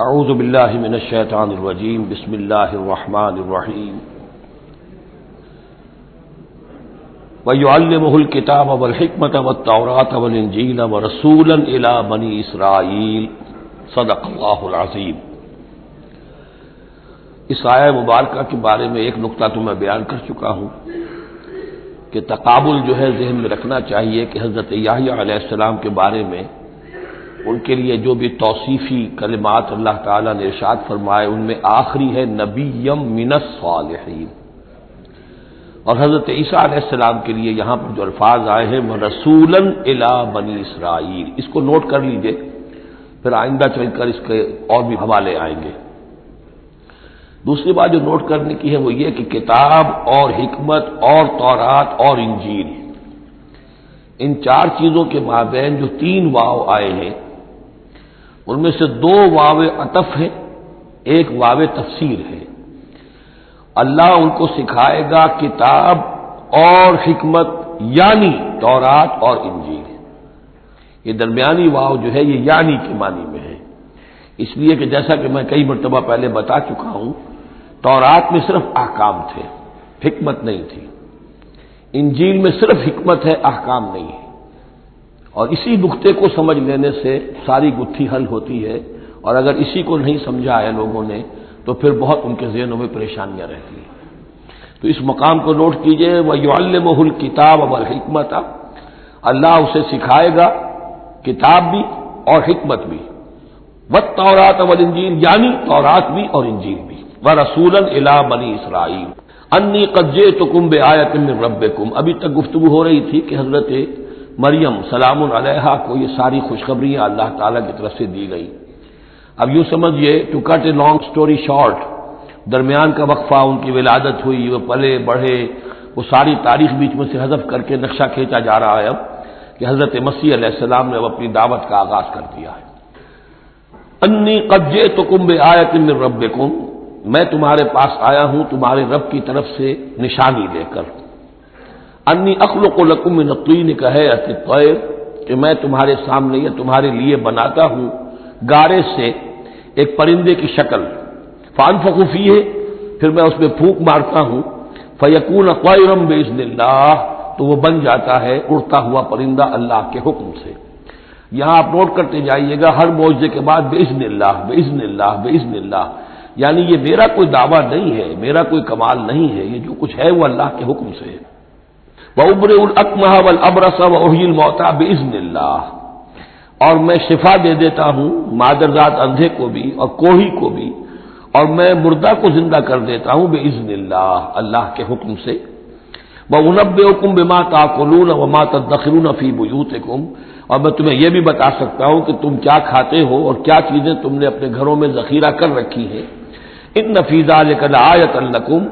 اعوذ باللہ من الشیطان الرجیم بسم اللہ الرحمن الرحیم وَيُعَلِّمُهُ الْكِتَابَ وَالْحِكْمَةَ وَالتَّوْرَاةَ وَالْإِنْجِيلَ وَرَسُولًا إِلَى بَنِي إِسْرَائِيلَ صدق اللہ العظیم۔ اس آیہ مبارکہ کے بارے میں ایک نقطہ تو میں بیان کر چکا ہوں کہ تقابل جو ہے ذہن میں رکھنا چاہیے کہ حضرت یحییٰ علیہ السلام کے بارے میں ان کے لیے جو بھی توصیفی کلمات اللہ تعالیٰ نے ارشاد فرمائے ان میں آخری ہے نبیم من الصالحین، اور حضرت عیسیٰ علیہ السلام کے لیے یہاں پر جو الفاظ آئے ہیں رسولاً الی بنی اسرائیل، اس کو نوٹ کر لیجئے، پھر آئندہ چل کر اس کے اور بھی حوالے آئیں گے۔ دوسری بات جو نوٹ کرنے کی ہے وہ یہ کہ کتاب اور حکمت اور تورات اور انجیل، ان چار چیزوں کے مابین جو تین واو آئے ہیں ان میں سے دو واو عطف ہے، ایک واو تفسیر ہے۔ اللہ ان کو سکھائے گا کتاب اور حکمت، یعنی تورات اور انجیل۔ یہ درمیانی واو جو ہے یہ یعنی کے معنی میں ہے، اس لیے کہ جیسا کہ میں کئی مرتبہ پہلے بتا چکا ہوں، تورات میں صرف احکام تھے، حکمت نہیں تھی۔ انجیل میں صرف حکمت ہے، احکام نہیں ہے، اور اسی نقطے کو سمجھ لینے سے ساری گتھی حل ہوتی ہے، اور اگر اسی کو نہیں سمجھا ہے لوگوں نے تو پھر بہت ان کے ذہنوں میں پریشانیاں رہتی ہیں۔ تو اس مقام کو نوٹ کیجئے، وَيُعَلِّمُهُ الْكِتَابَ وَالْحِكْمَةَ، اللہ اسے سکھائے گا کتاب بھی اور حکمت بھی، وَالتَّوْرَاةَ وَالْإِنْجِيلَ، یعنی تورات بھی اور انجیل بھی، وَرَسُولًا إِلَى بَنِي إِسْرَائِيلَ انی قد جئتکم بآیۃ من ربکم۔ ابھی تک گفتگو ہو رہی تھی کہ حضرت مریم سلام علیہا کو یہ ساری خوشخبریاں اللہ تعالیٰ کی طرف سے دی گئی۔ اب یوں سمجھئے، to cut a long story short, درمیان کا وقفہ، ان کی ولادت ہوئی، وہ پلے بڑھے، وہ ساری تاریخ بیچ میں سے حذف کر کے نقشہ کھینچا جا رہا ہے اب کہ حضرت مسیح علیہ السلام نے اب اپنی دعوت کا آغاز کر دیا ہے۔ انی قد جئتکم بآیۃ من ربکم، میں تمہارے پاس آیا ہوں تمہارے رب کی طرف سے نشانی لے کر۔ انی اخلق لکم من الطین کہیئۃ الطیر، کہ میں تمہارے سامنے یا تمہارے لیے بناتا ہوں گارے سے ایک پرندے کی شکل، فانفخ فیہ، پھر میں اس میں پھونک مارتا ہوں، فیکون طیرا باذن اللہ، تو وہ بن جاتا ہے اڑتا ہوا پرندہ اللہ کے حکم سے۔ یہاں آپ نوٹ کرتے جائیے گا، ہر معجزے کے بعد باذن اللہ باذن اللہ باذن اللہ، یعنی یہ میرا کوئی دعویٰ نہیں ہے، میرا کوئی کمال نہیں ہے، یہ جو کچھ ہے وہ اللہ کے حکم سے ہے۔ وَأُبْرِئُ الْأَكْمَحَ وَالْأَبْرَصَ وَأُحْيِي الْمَوْتَىٰ بِإِذْنِ اللَّهِ، اور میں شفا دے دیتا ہوں مادرزاد اندھے کو بھی اور کوڑھی کو بھی، اور میں مردہ کو زندہ کر دیتا ہوں بِإِذْنِ اللَّهِ، اللہ کے حکم سے۔ وَأُنَبِّئُكُم بِمَا تَأْكُلُونَ وَمَا تَدَّخِرُونَ فِي بُيُوتِكُم، اور میں تمہیں یہ بھی بتا سکتا ہوں کہ تم کیا کھاتے ہو اور کیا چیزیں تم نے اپنے گھروں میں ذخیرہ کر رکھی ہیں۔ ان فی ذلک لآیۃ لکم،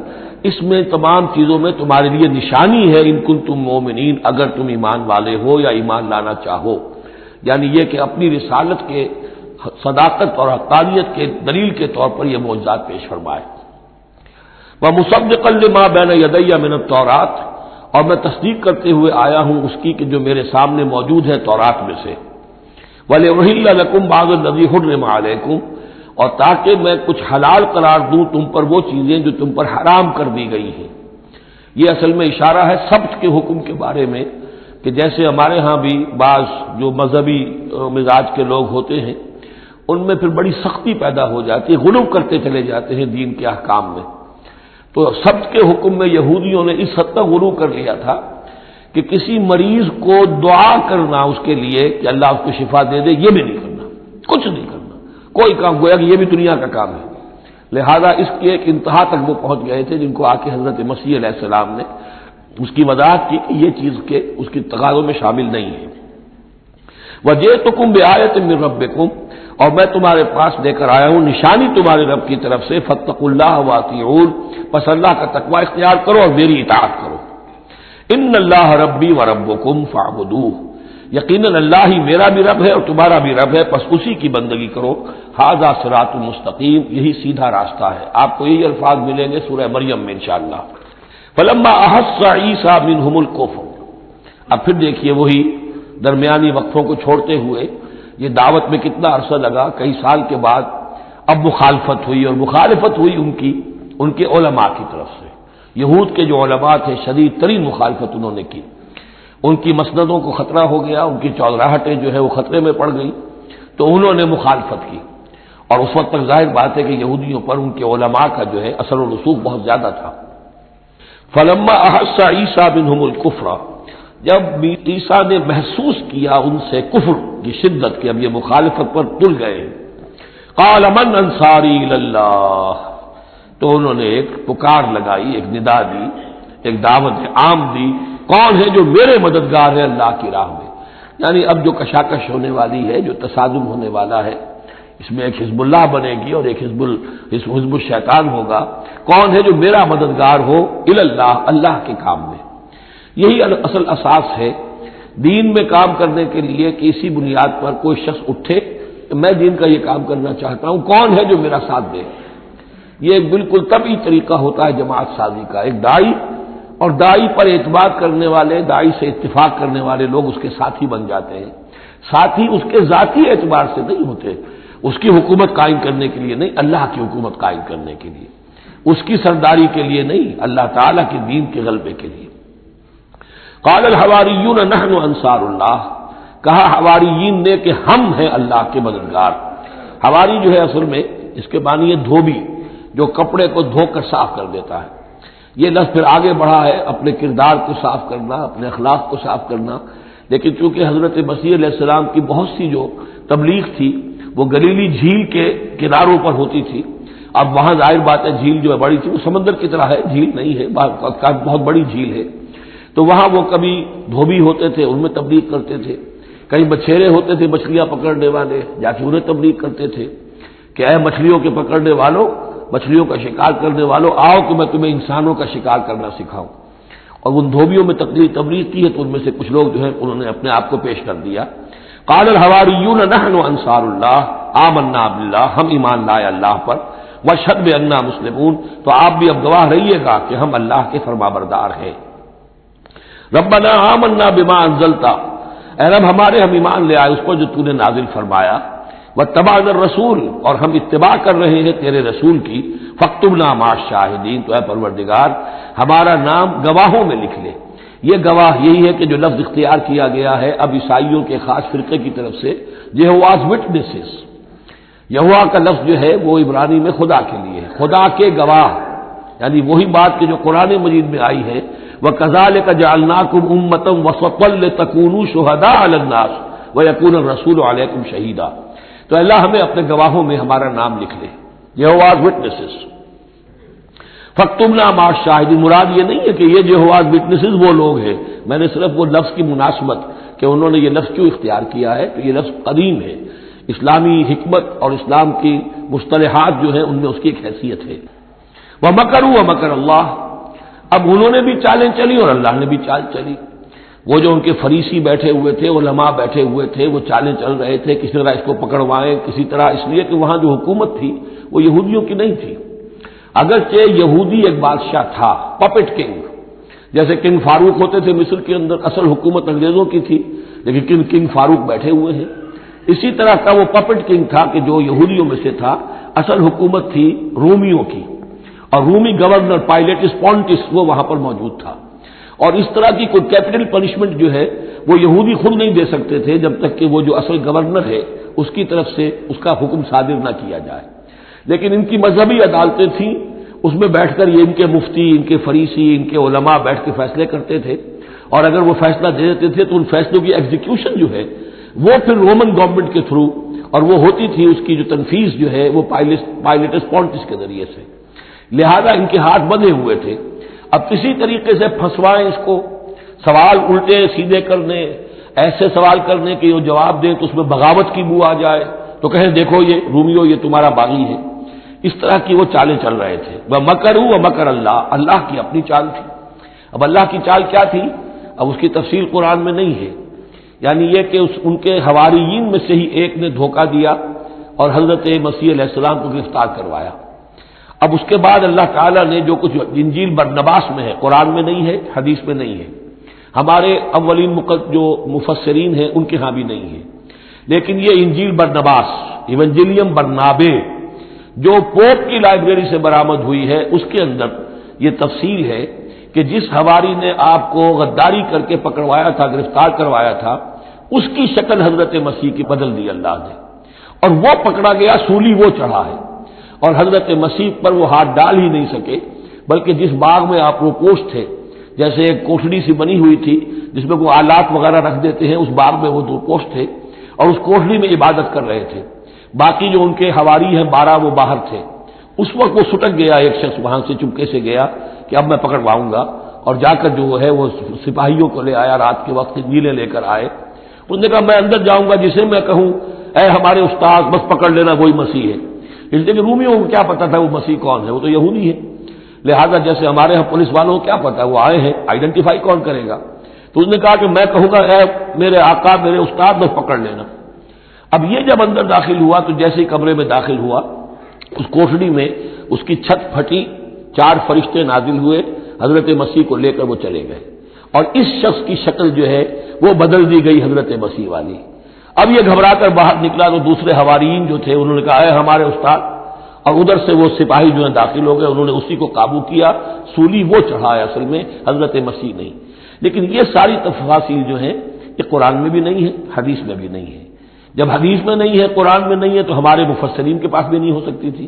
اس میں تمام چیزوں میں تمہارے لیے نشانی ہے، ان کنتم مؤمنین، اگر تم ایمان والے ہو یا ایمان لانا چاہو، یعنی یہ کہ اپنی رسالت کے صداقت اور حقانیت کے دلیل کے طور پر یہ معجزات پیش فرمائے۔ ومصدقا لما بین یدی من التوراۃ، اور میں تصدیق کرتے ہوئے آیا ہوں اس کی کہ جو میرے سامنے موجود ہے تورات میں سے۔ وَلِأُحِلَّ لَكُمْ بَعْضَ الَّذِي حُرِّمَ عَلَيْكُمْ، اور تاکہ میں کچھ حلال قرار دوں تم پر وہ چیزیں جو تم پر حرام کر دی گئی ہیں۔ یہ اصل میں اشارہ ہے سبت کے حکم کے بارے میں، کہ جیسے ہمارے ہاں بھی بعض جو مذہبی مزاج کے لوگ ہوتے ہیں ان میں پھر بڑی سختی پیدا ہو جاتی ہے، غلو کرتے چلے جاتے ہیں دین کے احکام میں۔ تو سبت کے حکم میں یہودیوں نے اس حد تک غلو کر لیا تھا کہ کسی مریض کو دعا کرنا اس کے لیے کہ اللہ اس کو شفا دے دے، یہ بھی نہیں کرنا، کچھ نہیں کرنا، کوئی کام، گویا کہ یہ بھی دنیا کا کام ہے۔ لہذا اس کی ایک انتہا تک وہ پہنچ گئے تھے جن کو آ کے حضرت مسیح علیہ السلام نے اس کی وضاحت کی کہ یہ چیز کے اس کی تقاضوں میں شامل نہیں ہے۔ وَجِئْتُكُم بِآیَةٍ مِّن رَبِّكُمْ، اور میں تمہارے پاس لے کر آیا ہوں نشانی تمہارے رب کی طرف سے، فَاتَّقُوا اللَّهَ وَأَطِیعُونِ، پس اللہ کا تقوی اختیار کرو اور میری اطاعت کرو۔ اِنَّ اللَّهَ رَبِّي وَرَبُّكُمْ فَاعْبُدُوهُ، یقیناً اللہ ہی میرا بھی رب ہے اور تمہارا بھی رب ہے، پس اسی کی بندگی کرو۔ ھذا صراط مستقیم، یہی سیدھا راستہ ہے۔ آپ کو یہی الفاظ ملیں گے سورہ مریم میں انشاءاللہ۔ فلما احس عیسیٰ منہم الکفر، اب پھر دیکھیے وہی درمیانی وقفوں کو چھوڑتے ہوئے یہ دعوت میں کتنا عرصہ لگا، کئی سال کے بعد اب مخالفت ہوئی، اور مخالفت ہوئی ان کے علماء کی طرف سے۔ یہود کے جو علماء تھے شدید ترین مخالفت انہوں نے کی، ان کی مسندوں کو خطرہ ہو گیا، ان کی چودراہٹیں جو ہے وہ خطرے میں پڑ گئی، تو انہوں نے مخالفت کی۔ اور اس وقت تک ظاہر بات ہے کہ یہودیوں پر ان کے علماء کا جو ہے اثر و رسوخ بہت زیادہ تھا۔ فلما احس عیسیٰ منہم الکفر، جب عیسیٰ نے محسوس کیا ان سے کفر کی شدت کہ اب یہ مخالفت پر تل گئے، قال من انصاری اللہ، تو انہوں نے ایک پکار لگائی، ایک ندا دی، ایک دعوت عام دی، کون ہے جو میرے مددگار ہے اللہ کی راہ میں؟ یعنی اب جو کشاکش ہونے والی ہے، جو تصادم ہونے والا ہے، اس میں ایک حزب اللہ بنے گی اور ایک حزب الشیطان ہوگا، کون ہے جو میرا مددگار ہو اللہ، اللہ کے کام میں۔ یہی اصل اساس ہے دین میں کام کرنے کے لیے کہ اسی بنیاد پر کوئی شخص اٹھے کہ میں دین کا یہ کام کرنا چاہتا ہوں، کون ہے جو میرا ساتھ دے۔ یہ ایک بالکل طبعی طریقہ ہوتا ہے جماعت سازی کا، ایک داعی اور داعی پر اعتماد کرنے والے، داعی سے اتفاق کرنے والے لوگ اس کے ساتھی بن جاتے ہیں۔ ساتھی اس کے ذاتی اعتبار سے نہیں ہوتے، اس کی حکومت قائم کرنے کے لیے نہیں، اللہ کی حکومت قائم کرنے کے لیے، اس کی سرداری کے لیے نہیں، اللہ تعالیٰ کے دین کے غلبے کے لیے۔ قال الحواریون نحن انصار اللہ، کہا حواریین نے کہ ہم ہیں اللہ کے مددگار۔ حواری جو ہے اصل میں اس کے معنی ہے دھوبی، جو کپڑے کو دھو کر صاف کر دیتا ہے۔ یہ لفظ پھر آگے بڑھا ہے اپنے کردار کو صاف کرنا، اپنے اخلاق کو صاف کرنا، لیکن چونکہ حضرت مسیح علیہ السلام کی بہت سی جو تبلیغ تھی وہ گلیلی جھیل کے کناروں پر ہوتی تھی۔ اب وہاں ظاہر بات ہے جھیل جو ہے بڑی تھی، وہ سمندر کی طرح ہے، جھیل نہیں ہے، بہت بڑی جھیل ہے، تو وہاں وہ کبھی دھوبی ہوتے تھے، ان میں تبلیغ کرتے تھے، کئی بچھیرے ہوتے تھے مچھلیاں پکڑنے والے، جا کے انہیں تبلیغ کرتے تھے کہ اے مچھلیوں کے پکڑنے والوں، مچھلیوں کا شکار کرنے والوں، آؤ کہ میں تمہیں انسانوں کا شکار کرنا سکھاؤں۔ اور ان دھوبیوں میں تبلیغ کی ہے، تو ان میں سے کچھ لوگ جو ہے انہوں نے اپنے آپ کو پیش کر دیا۔ قال الحواریون نحن انصار اللہ آمنا باللہ، ہم ایمان لائے اللہ پر، واشہد بأننا مسلمون، تو آپ بھی اب گواہ رہیے گا کہ ہم اللہ کے فرمانبردار ہیں۔ ربنا آمنا بما انزلت، اے رب ہمارے ہم ایمان لے آئے اس پر جو تو نے نازل فرمایا، واتبعنا الرسول، اور ہم اتباع کر رہے ہیں تیرے رسول کی، فاکتبنا مع الشاہدین، تو اے پروردگار ہمارا نام گواہوں میں لکھ لے۔ یہ گواہ یہی ہے کہ جو لفظ اختیار کیا گیا ہے اب عیسائیوں کے خاص فرقے کی طرف سے، یہواز وٹنسز، یہوا کا لفظ جو ہے وہ عبرانی میں خدا کے لیے ہے، خدا کے گواہ، یعنی وہی بات کہ جو قرآن مجید میں آئی ہے، وَكَذَلِكَ جَعَلْنَاكُمْ أُمَّةً وَسَطًا لِتَكُونُوا شُهَدَاءَ عَلَى النَّاسِ وَيَكُونَ الرَّسُولُ عَلَيْكُمْ شَهِيدًا، تو اللہ ہمیں اپنے گواہوں میں ہمارا نام لکھ لے، یہواز وٹنسز۔ فاکتبنا مع الشاہدین، مراد یہ نہیں ہے کہ یہ یہواز وٹنسز وہ لوگ ہیں، میں نے صرف وہ لفظ کی مناسبت کہ انہوں نے یہ لفظ کیوں اختیار کیا ہے، تو یہ لفظ قدیم ہے، اسلامی حکمت اور اسلام کی مصطلحات جو ہیں ان میں اس کی ایک حیثیت ہے۔ وَمَكَرُوا وَمَكَرَ اللَّهُ، اب انہوں نے بھی چالیں چلی اور اللہ نے بھی چال چلی۔ وہ جو ان کے فریسی بیٹھے ہوئے تھے، علماء بیٹھے ہوئے تھے، وہ چالیں چل رہے تھے کسی طرح اس کو پکڑوائیں، کسی طرح، اس لیے کہ وہاں جو حکومت تھی وہ یہودیوں کی نہیں تھی۔ اگرچہ یہودی ایک بادشاہ تھا، پپٹ کنگ، جیسے کنگ فاروق ہوتے تھے مصر کے اندر، اصل حکومت انگریزوں کی تھی، لیکن کنگ فاروق بیٹھے ہوئے ہیں۔ اسی طرح کا وہ پپٹ کنگ تھا کہ جو یہودیوں میں سے تھا، اصل حکومت تھی رومیوں کی، اور رومی گورنر پائلیٹس پونٹس وہ وہاں پر موجود تھا۔ اور اس طرح کی کوئی کیپٹل پنشمنٹ جو ہے وہ یہودی خود نہیں دے سکتے تھے جب تک کہ وہ جو اصل گورنر ہے اس کی طرف سے اس کا حکم صادر نہ کیا جائے، لیکن ان کی مذہبی عدالتیں تھیں، اس میں بیٹھ کر یہ ان کے مفتی، ان کے فریسی، ان کے علماء بیٹھ کے فیصلے کرتے تھے، اور اگر وہ فیصلہ دے دیتے تھے تو ان فیصلوں کی ایگزیکیوشن جو ہے وہ پھر رومن گورنمنٹ کے تھرو، اور وہ ہوتی تھی اس کی جو تنفیذ جو ہے وہ پائلیٹس پونٹس کے ذریعے سے، لہذا ان کے ہاتھ بندھے ہوئے تھے۔ اب کسی طریقے سے پھنسوائیں اس کو، سوال الٹے سیدھے کرنے، ایسے سوال کرنے کہ وہ جواب دیں تو اس میں بغاوت کی بو آ جائے، تو کہیں دیکھو یہ رومیو یہ تمہارا باغی ہے، اس طرح کی وہ چالیں چل رہے تھے۔ وَمَكَرُوا وَمَكَرَ اللَّهُ، اللہ کی اپنی چال تھی۔ اب اللہ کی چال کیا تھی، اب اس کی تفصیل قرآن میں نہیں ہے، یعنی یہ کہ ان کے حواریین میں سے ہی ایک نے دھوکہ دیا اور حضرت مسیح علیہ السلام کو گرفتار کروایا۔ اب اس کے بعد اللہ تعالیٰ نے جو کچھ انجیل برنباس میں ہے، قرآن میں نہیں ہے، حدیث میں نہیں ہے، ہمارے اولین جو مفسرین ہیں ان کے ہاں بھی نہیں ہے، لیکن یہ انجیل برنباس، ایونجیلیم برنابے، جو پوپ کی لائبریری سے برآمد ہوئی ہے اس کے اندر یہ تفصیل ہے کہ جس حواری نے آپ کو غداری کر کے پکڑوایا تھا، گرفتار کروایا تھا، اس کی شکل حضرت مسیح کی بدل دی اللہ نے، اور وہ پکڑا گیا، سولی وہ چڑھا ہے، اور حضرت مسیح پر وہ ہاتھ ڈال ہی نہیں سکے، بلکہ جس باغ میں آپ روپوش تھے، جیسے ایک کوٹڑی سی بنی ہوئی تھی جس میں کوئی آلات وغیرہ رکھ دیتے ہیں، اس باغ میں وہ روپوش تھے اور اس کوٹڑی میں عبادت کر رہے تھے، باقی جو ان کے حواری ہیں 12 وہ باہر تھے۔ اس وقت وہ سٹک گیا، ایک شخص وہاں سے چپکے سے گیا کہ اب میں پکڑواؤں گا، اور جا کر جو ہے وہ سپاہیوں کو لے آیا، رات کے وقت نیلے لے کر آئے، اس نے کہا میں اندر جاؤں گا، جسے میں کہوں اے ہمارے استاد بس پکڑ لینا وہی مسیح ہے، اس لیے کہ رومیوں کو کیا پتا تھا وہ مسیح کون ہے، وہ تو یہودی ہے، لہذا جیسے ہمارے ہاں پولیس والوں کو کیا پتا وہ آئے ہیں، آئیڈینٹیفائی کون کرے گا، تو اس نے کہا کہ میں کہوں گا اے میرے آقا میرے استاد بس پکڑ لینا۔ اب یہ جب اندر داخل ہوا تو جیسے ہی کمرے میں داخل ہوا، اس کوٹڑی میں اس کی چھت پھٹی، 4 فرشتے نازل ہوئے، حضرت مسیح کو لے کر وہ چلے گئے، اور اس شخص کی شکل جو ہے وہ بدل دی گئی حضرت مسیح والی۔ اب یہ گھبرا کر باہر نکلا تو دوسرے حواریین جو تھے انہوں نے کہا اے ہمارے استاد، اور ادھر سے وہ سپاہی جو ہیں داخل ہو گئے، انہوں نے اسی کو قابو کیا، سولی وہ چڑھا ہے اصل میں، حضرت مسیح نہیں۔ لیکن یہ ساری تفاصیل جو ہیں یہ قرآن میں بھی نہیں ہے، حدیث میں بھی نہیں ہے۔ جب حدیث میں نہیں ہے، قرآن میں نہیں ہے، تو ہمارے مفسرین کے پاس بھی نہیں ہو سکتی تھی،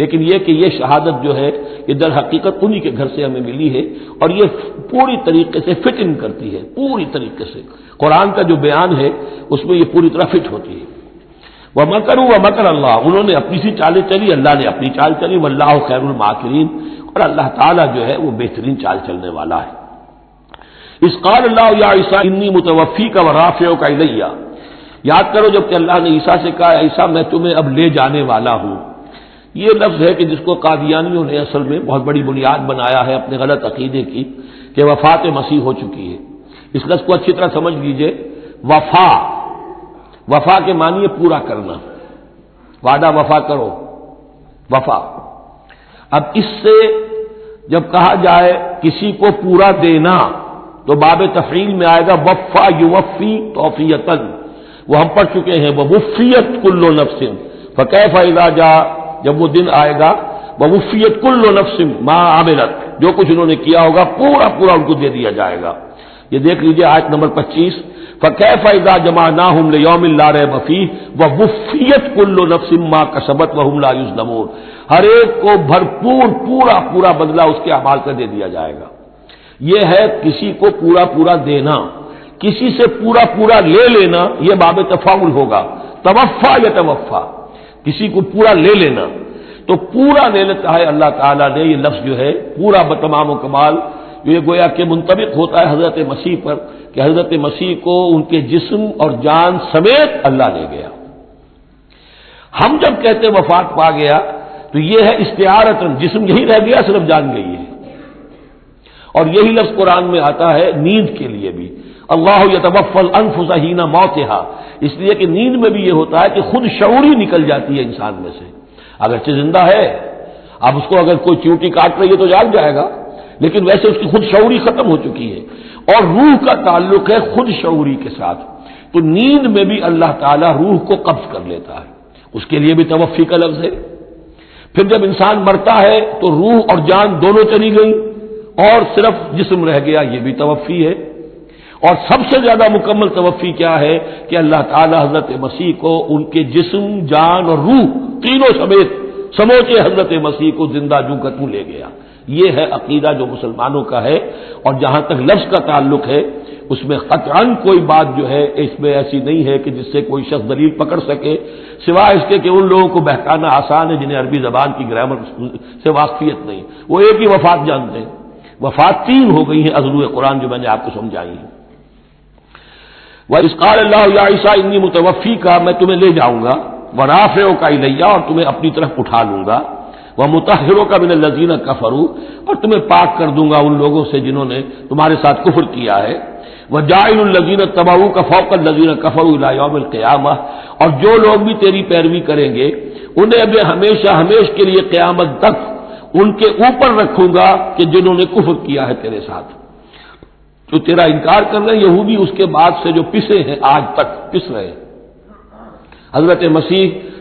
لیکن یہ کہ یہ شہادت جو ہے یہ در حقیقت انہی کے گھر سے ہمیں ملی ہے، اور یہ پوری طریقے سے فٹ ان کرتی ہے، پوری طریقے سے قرآن کا جو بیان ہے اس میں یہ پوری طرح فٹ ہوتی ہے۔ وَمَكَرُوا وَمَكَرَ اللَّهُ، انہوں نے اپنی سی چالیں چلی، اللہ نے اپنی چال چلی، وَاللَّهُ خَيْرُ الْمَاكِرِينَ، اور اللہ تعالیٰ جو ہے وہ بہترین چال چلنے والا ہے۔ اِذْ قَالَ اللَّهُ يَا عِيسَىٰ إِنِّي مُتَوَفِّيكَ وَرَافِعُكَ إِلَيَّ، یاد کرو جب کہ اللہ نے عیسیٰ سے کہا عیسیٰ میں تمہیں اب لے جانے والا ہوں، یہ لفظ ہے کہ جس کو قادیانیوں نے اصل میں بہت بڑی بنیاد بنایا ہے اپنے غلط عقیدے کی کہ وفات مسیح ہو چکی ہے۔ اس لفظ کو اچھی طرح سمجھ لیجئے، وفا، وفا کے معنی ہے پورا کرنا، وعدہ وفا کرو، وفا۔ اب اس سے جب کہا جائے کسی کو پورا دینا تو باب تفعیل میں آئے گا وفا یوفی توفیتن، وہ ہم پڑھ چکے ہیں، ووفیت کل نفس فکیف اذا جاء، جب وہ دن آئے گا ووفیت کل نفس ما عملت، جو کچھ انہوں نے کیا ہوگا پورا پورا ان کو دے دیا جائے گا۔ یہ دیکھ لیجئے آیت نمبر 25، فکیف اذا جمعناہم لیوم لا ریب فیہ ووفیت کل نفس ما کسبت وہم لا یظلمون، ہر ایک کو بھرپور پورا پورا بدلہ اس کے اعمال کا دے دیا جائے گا۔ یہ ہے کسی کو پورا پورا دینا، کسی سے پورا پورا لے لینا یہ باب تفاعل ہوگا، توفا یا توفا، کسی کو پورا لے لینا، تو پورا لے لیتا ہے اللہ تعالیٰ نے، یہ لفظ جو ہے پورا بتمام و کمال، یہ گویا کہ منطبق ہوتا ہے حضرت مسیح پر کہ حضرت مسیح کو ان کے جسم اور جان سمیت اللہ لے گیا۔ ہم جب کہتے وفات پا گیا تو یہ ہے استعارتاً، جسم یہی رہ گیا صرف جان گئی ہے، اور یہی لفظ قرآن میں آتا ہے نیند کے لیے بھی، اللہ یتوفی الانفس حین موتہا، اس لیے کہ نیند میں بھی یہ ہوتا ہے کہ خود شعوری نکل جاتی ہے انسان میں سے، اگرچہ زندہ ہے، اب اس کو اگر کوئی چیوٹی کاٹ رہی ہے تو جاگ جائے گا، لیکن ویسے اس کی خود شعوری ختم ہو چکی ہے، اور روح کا تعلق ہے خود شعوری کے ساتھ، تو نیند میں بھی اللہ تعالیٰ روح کو قبض کر لیتا ہے، اس کے لیے بھی توفی کا لفظ ہے۔ پھر جب انسان مرتا ہے تو روح اور جان دونوں چلی گئی اور صرف جسم رہ گیا، یہ بھی توفی ہے۔ اور سب سے زیادہ مکمل توفی کیا ہے کہ اللہ تعالی حضرت مسیح کو ان کے جسم، جان اور روح تینوں سمیت سموچے حضرت مسیح کو زندہ جو کا تو لے گیا۔ یہ ہے عقیدہ جو مسلمانوں کا ہے، اور جہاں تک لفظ کا تعلق ہے اس میں قطعاً کوئی بات جو ہے اس میں ایسی نہیں ہے کہ جس سے کوئی شخص دلیل پکڑ سکے، سوائے اس کے کہ ان لوگوں کو بہکانا آسان ہے جنہیں عربی زبان کی گرامر سے واقفیت نہیں، وہ ایک ہی وفات جانتے ہیں۔ وفات 3 ہو گئی ہیں اضلوع قرآن جو میں نے آپ کو سمجھائی ہیں۔ وَإِذْ قَالَ اللَّهُ يَا عِيسَىٰ إِنِّي مُتَوَفِّيكَ، میں تمہیں لے جاؤں گا، وَرَافِعُكَ إِلَيَّ، اور تمہیں اپنی طرف اٹھا لوں گا، وَمُطَهِّرُكَ مِنَ الَّذِينَ كَفَرُوا، اور تمہیں پاک کر دوں گا ان لوگوں سے جنہوں نے تمہارے ساتھ کفر کیا ہے، وَجَاعِلُ الَّذِينَ اتَّبَعُوكَ فَوْقَ الَّذِينَ كَفَرُوا إِلَىٰ يَوْمِ الْقِيَامَةِ، اور جو لوگ بھی تیری پیروی کریں گے انہیں اب ہمیشہ ہمیش کے لیے قیامت تک ان کے اوپر رکھوں گا کہ جنہوں نے کفر کیا ہے تیرے ساتھ، جو تیرا انکار کر رہے ہیں یہودی، اس کے بعد سے جو پسے ہیں آج تک پس رہے ہیں۔ حضرت مسیح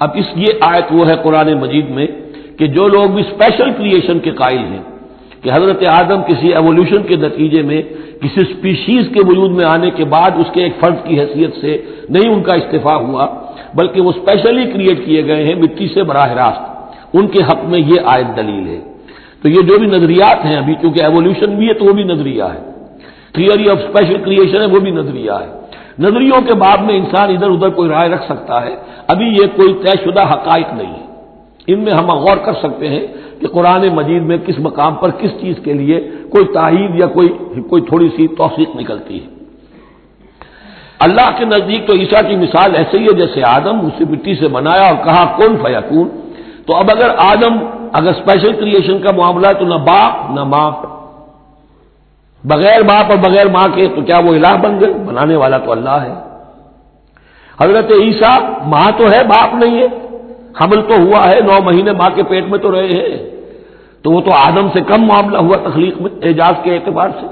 اب یہ آیت وہ ہے قرآن مجید میں کہ جو لوگ بھی اسپیشل کریشن کے قائل ہیں کہ حضرت آدم کسی ایوولوشن کے نتیجے میں کسی اسپیشیز کے وجود میں آنے کے بعد اس کے ایک فرد کی حیثیت سے نہیں ان کا استفاع ہوا، بلکہ وہ اسپیشلی کریٹ کیے گئے ہیں مٹی سے براہ راست، ان کے حق میں یہ آیت دلیل ہے۔ تو یہ جو بھی نظریات ہیں ابھی، چونکہ ایوولوشن بھی ہے تو وہ بھی نظریہ ہے، تھیوری آف اسپیشل کریشن ہے وہ بھی نظریہ ہے۔ نظریوں کے باب میں انسان ادھر ادھر کوئی رائے رکھ سکتا ہے، ابھی یہ کوئی طے شدہ حقائق نہیں ہے۔ ان میں ہم غور کر سکتے ہیں کہ قرآن مجید میں کس مقام پر کس چیز کے لیے کوئی تائید یا کوئی تھوڑی سی توثیق نکلتی ہے۔ اللہ کے نزدیک تو عیسیٰ کی مثال ایسے ہی ہے جیسے آدم، اسے مٹی سے بنایا اور کہا کن فیکون۔ تو اب اگر اسپیشل کریشن کا معاملہ ہے تو نہ باپ نہ ماں، بغیر باپ اور بغیر ماں کے تو کیا وہ الہ بن گئے؟ بنانے والا تو اللہ ہے۔ حضرت عیسیٰ ماں تو ہے باپ نہیں ہے، حمل تو ہوا ہے، 9 مہینے ماں کے پیٹ میں تو رہے ہیں، تو وہ تو آدم سے کم معاملہ ہوا تخلیق میں اعجاز کے اعتبار سے۔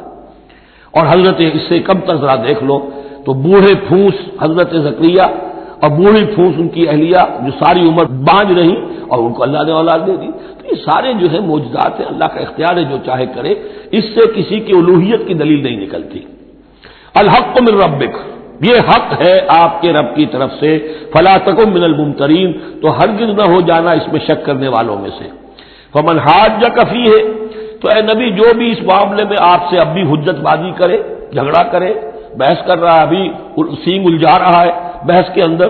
اور حضرت اس سے کم تر ذرا دیکھ لو تو بوڑھے پھوس حضرت زکریا اور بوڑھی پھوس ان کی اہلیہ جو ساری عمر بانج رہی اور ان کو اللہ نے اولاد دے دی۔ تو یہ سارے جو ہے معجزات ہیں، اللہ کا اختیار ہے جو چاہے کرے، اس سے کسی کی الوہیت کی دلیل نہیں نکلتی۔ الحق من ربک، یہ حق ہے آپ کے رب کی طرف سے، فلا تکن من الممترین، تو ہرگز نہ ہو جانا اس میں شک کرنے والوں میں سے۔ فمن حاجک فیہ، تو اے نبی جو بھی اس معاملے میں آپ سے اب بھی حجت بازی کرے، جھگڑا کرے، بحث کر رہا ہے، ابھی سینگ الجھا رہا ہے بحث کے اندر،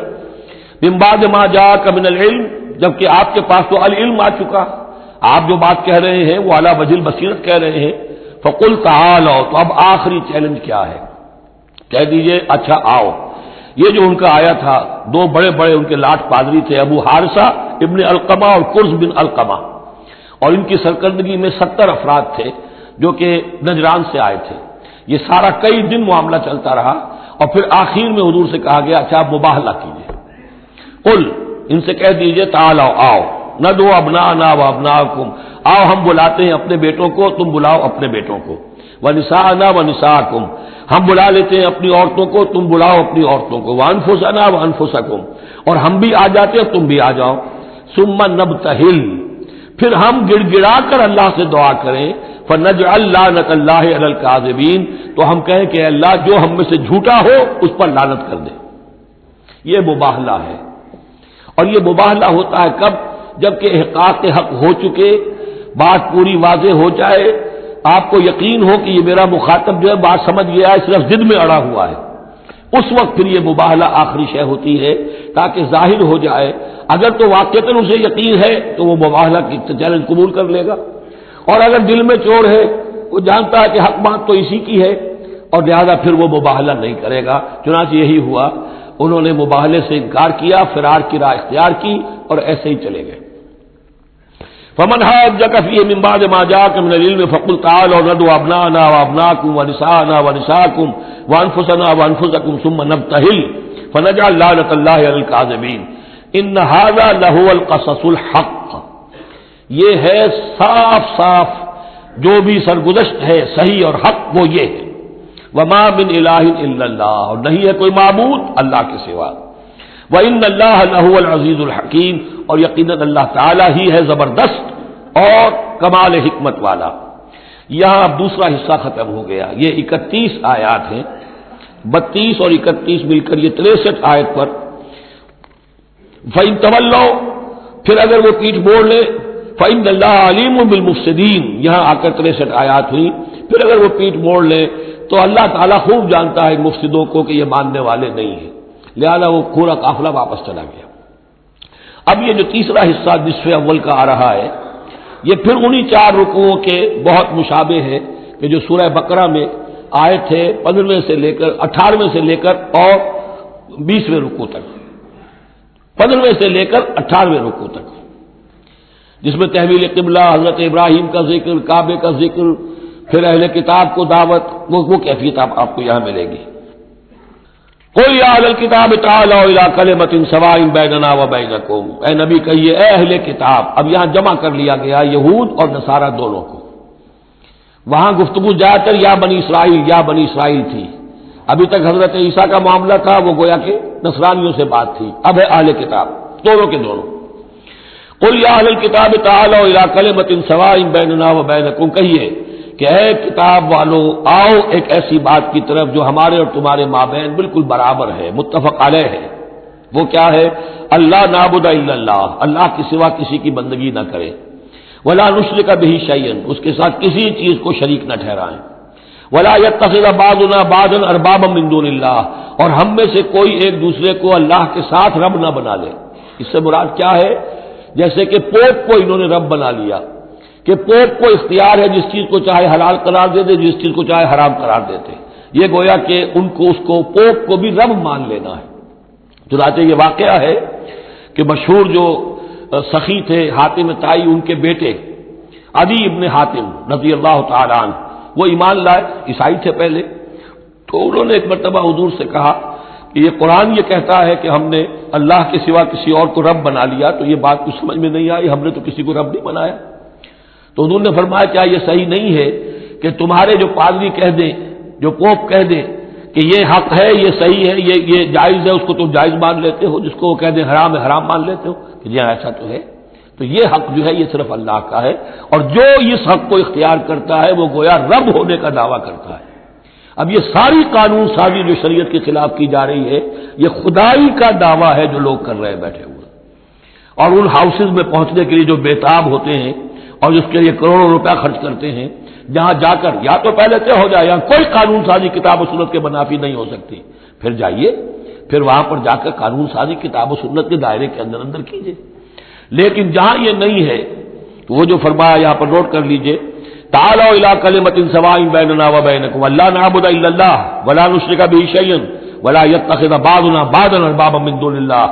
من بعد ما جاءک من العلم، جبکہ آپ کے پاس تو العلم آ چکا، آپ جو بات کہہ رہے ہیں وہ علی وجہ البصیرت کہہ رہے ہیں، فقل تعالوا، تو اب آخری چیلنج کیا ہے؟ کہہ دیجئے اچھا آؤ۔ یہ جو ان کا آیا تھا، 2 بڑے بڑے ان کے لاٹ پادری تھے، ابو حارثہ ابن القمہ اور قرظ بن القمہ، اور ان کی سرکردگی میں 70 افراد تھے جو کہ نجران سے آئے تھے۔ یہ سارا کئی دن معاملہ چلتا رہا اور پھر آخر میں حضور سے کہا گیا اچھا آپ مباہلہ کیجیے، قل، ان سے کہہ دیجئے تعالوا، آؤ، ندعو ابناءنا وابناءکم، آؤ ہم بلاتے ہیں اپنے بیٹوں کو، تم بلاؤ اپنے بیٹوں کو، ونساءنا ونساءکم، ہم بلا لیتے ہیں اپنی عورتوں کو، تم بلاؤ اپنی عورتوں کو، وانفسنا وانفسکم، اور ہم بھی آ جاتے ہیں تم بھی آ جاؤ، ثم نبتہل، پھر ہم گڑ گڑا کر اللہ سے دعا کریں، فنجعل لعنت اللہ علی الکاذبین، تو ہم کہیں کہ اللہ جو ہم میں سے جھوٹا ہو اس پر لعنت کر دے۔ یہ مباہلہ ہے، اور یہ مباہلہ ہوتا ہے کب؟ جبکہ احقاق حق ہو چکے، بات پوری واضح ہو جائے، آپ کو یقین ہو کہ یہ میرا مخاطب جو ہے بات سمجھ گیا ہے، صرف ضد میں اڑا ہوا ہے، اس وقت پھر یہ مباہلہ آخری شے ہوتی ہے تاکہ ظاہر ہو جائے۔ اگر تو واقعتاً اسے یقین ہے تو وہ مباہلہ کی چیلنج قبول کر لے گا، اور اگر دل میں چور ہے، وہ جانتا ہے کہ حق بات تو اسی کی ہے، اور لہذا پھر وہ مباہلہ نہیں کرے گا۔ چنانچہ یہی ہوا، انہوں نے مباہلے سے انکار کیا، فرار کی راہ اختیار کی اور ایسے ہی چلے گئے۔ فمن حاجک فیہ من بعد ما جاءک من العلم فقل تعالوا ندعو ابناءنا وابناءکم ونساءنا ونساءکم وانفسنا وانفسکم ثم نبتہل فنجعل لعنت اللہ علی الکاذبین ان ھذا لہو القصص الحق، یہ ہے صاف صاف جو بھی سرگزشت ہے صحیح اور حق وہ یہ ہے، وما من الہ الا اللہ، اور نہیں ہے کوئی معبود اللہ کے سوا، وَإِنَّ اللَّهَ لَهُوَ الْعَزِيزُ الْحَكِيمُ، اور یقیناً اللہ تعالیٰ ہی ہے زبردست اور کمال حکمت والا۔ یہاں اب دوسرا حصہ ختم ہو گیا، یہ 31 آیات ہیں، 32 اور 31 مل کر یہ 63 آیت پر۔ فَإِن تَوَلَّوْا، پھر اگر وہ پیٹھ موڑ لے، فَإِنَّ اللَّهَ عَلِيمٌ بِالْمُفْسِدِينَ، یہاں آ کر 63 آیات ہوئی، پھر اگر وہ پیٹھ موڑ لے تو اللہ تعالیٰ خوب جانتا ہے مفسدوں کو کہ یہ ماننے والے نہیں ہیں، لہذا وہ پورا قافلہ واپس چلا گیا۔ اب یہ جو تیسرا حصہ نصف اول کا آ رہا ہے، یہ پھر انہی 4 رکوعوں کے بہت مشابہ ہے کہ جو سورہ بقرہ میں آئے تھے 15ویں سے لے کر 18ویں سے لے کر اور 20ویں رکوع تک، 15ویں سے لے کر 18ویں رکوع تک، جس میں تحویل قبلہ، حضرت ابراہیم کا ذکر، کعبے کا ذکر، پھر اہل کتاب کو دعوت، وہ کیفیت آپ کو یہاں ملے گی۔ قل یا اہل الکتاب تعالوا الی کلمۃ سواء بیننا وبینکم، اے نبی کہیے اے اہل کتاب، اب یہاں جمع کر لیا گیا یہود اور نصارہ دونوں کو۔ وہاں گفتگو زیادہ تر یا بنی اسرائیل تھی، ابھی تک حضرت عیسیٰ کا معاملہ تھا، وہ گویا کہ نصرانیوں سے بات تھی، اب ہے اہل کتاب۔ دونوں کے دونوں. قل یا اہل الکتاب تعالوا الی کلمۃ سواء بیننا وبینکم، کہیے کہ اے کتاب والو آؤ ایک ایسی بات کی طرف جو ہمارے اور تمہارے مابین بالکل برابر ہے، متفق علیہ ہے. وہ کیا ہے؟ اللہ نعبد الا اللہ، اللہ کے سوا کسی کی بندگی نہ کرے، ولا نشرک بہ شیئا، اس کے ساتھ کسی چیز کو شریک نہ ٹھہرائیں، ولا یتخذ بعضنا بعضا اربابا من دون اللہ، اور ہم میں سے کوئی ایک دوسرے کو اللہ کے ساتھ رب نہ بنا لے. اس سے مراد کیا ہے؟ جیسے کہ پوپ کو انہوں نے رب بنا لیا کہ پوپ کو اختیار ہے جس چیز کو چاہے حلال قرار دے دے، جس چیز کو چاہے حرام قرار دیتے. یہ گویا کہ ان کو اس کو پوپ کو بھی رب مان لینا ہے. چنانچہ یہ واقعہ ہے کہ مشہور جو سخی تھے حاتم طائی، ان کے بیٹے عدی ابن حاتم رضی اللہ تعالی عنہ، وہ ایمان لائے، عیسائی تھے پہلے. تو انہوں نے ایک مرتبہ حضور سے کہا کہ یہ قرآن یہ کہتا ہے کہ ہم نے اللہ کے سوا کسی اور کو رب بنا لیا، تو یہ بات کچھ سمجھ میں نہیں آئی، ہم نے تو کسی کو رب نہیں بنایا. تو انہوں نے فرمایا کیا یہ صحیح نہیں ہے کہ تمہارے جو پادری کہہ دیں، جو پوپ کہہ دیں کہ یہ حق ہے، یہ صحیح ہے، یہ جائز ہے، اس کو تم جائز مان لیتے ہو، جس کو وہ کہہ دیں حرام ہے حرام مان لیتے ہو؟ کہ جی ایسا تو ہے. تو یہ حق جو ہے یہ صرف اللہ کا ہے، اور جو اس حق کو اختیار کرتا ہے وہ گویا رب ہونے کا دعویٰ کرتا ہے. اب یہ ساری قانون سازی جو شریعت کے خلاف کی جا رہی ہے، یہ خدائی کا دعویٰ ہے جو لوگ کر رہے ہیں بیٹھے ہوئے، اور ان ہاؤسز میں پہنچنے کے لیے جو بےتاب ہوتے ہیں اور اس کے لیے کروڑوں روپیہ خرچ کرتے ہیں، جہاں جا کر یا تو پہلے طے ہو جائے یا کوئی قانون سازی کتاب و سنت کے منافی نہیں ہو سکتی، پھر جائیے، پھر وہاں پر جا کر قانون سازی کتاب و سنت کے دائرے کے اندر کیجیے. لیکن جہاں یہ نہیں ہے تو وہ جو فرمایا یہاں پر نوٹ کر لیجئے، تعالوا الی کلمۃ سواء بیننا وبینکم الا نعبد الا اللہ ولا نشرک بہ شیئا ولا یتخذ بعضنا بعضا اربابا من دون اللہ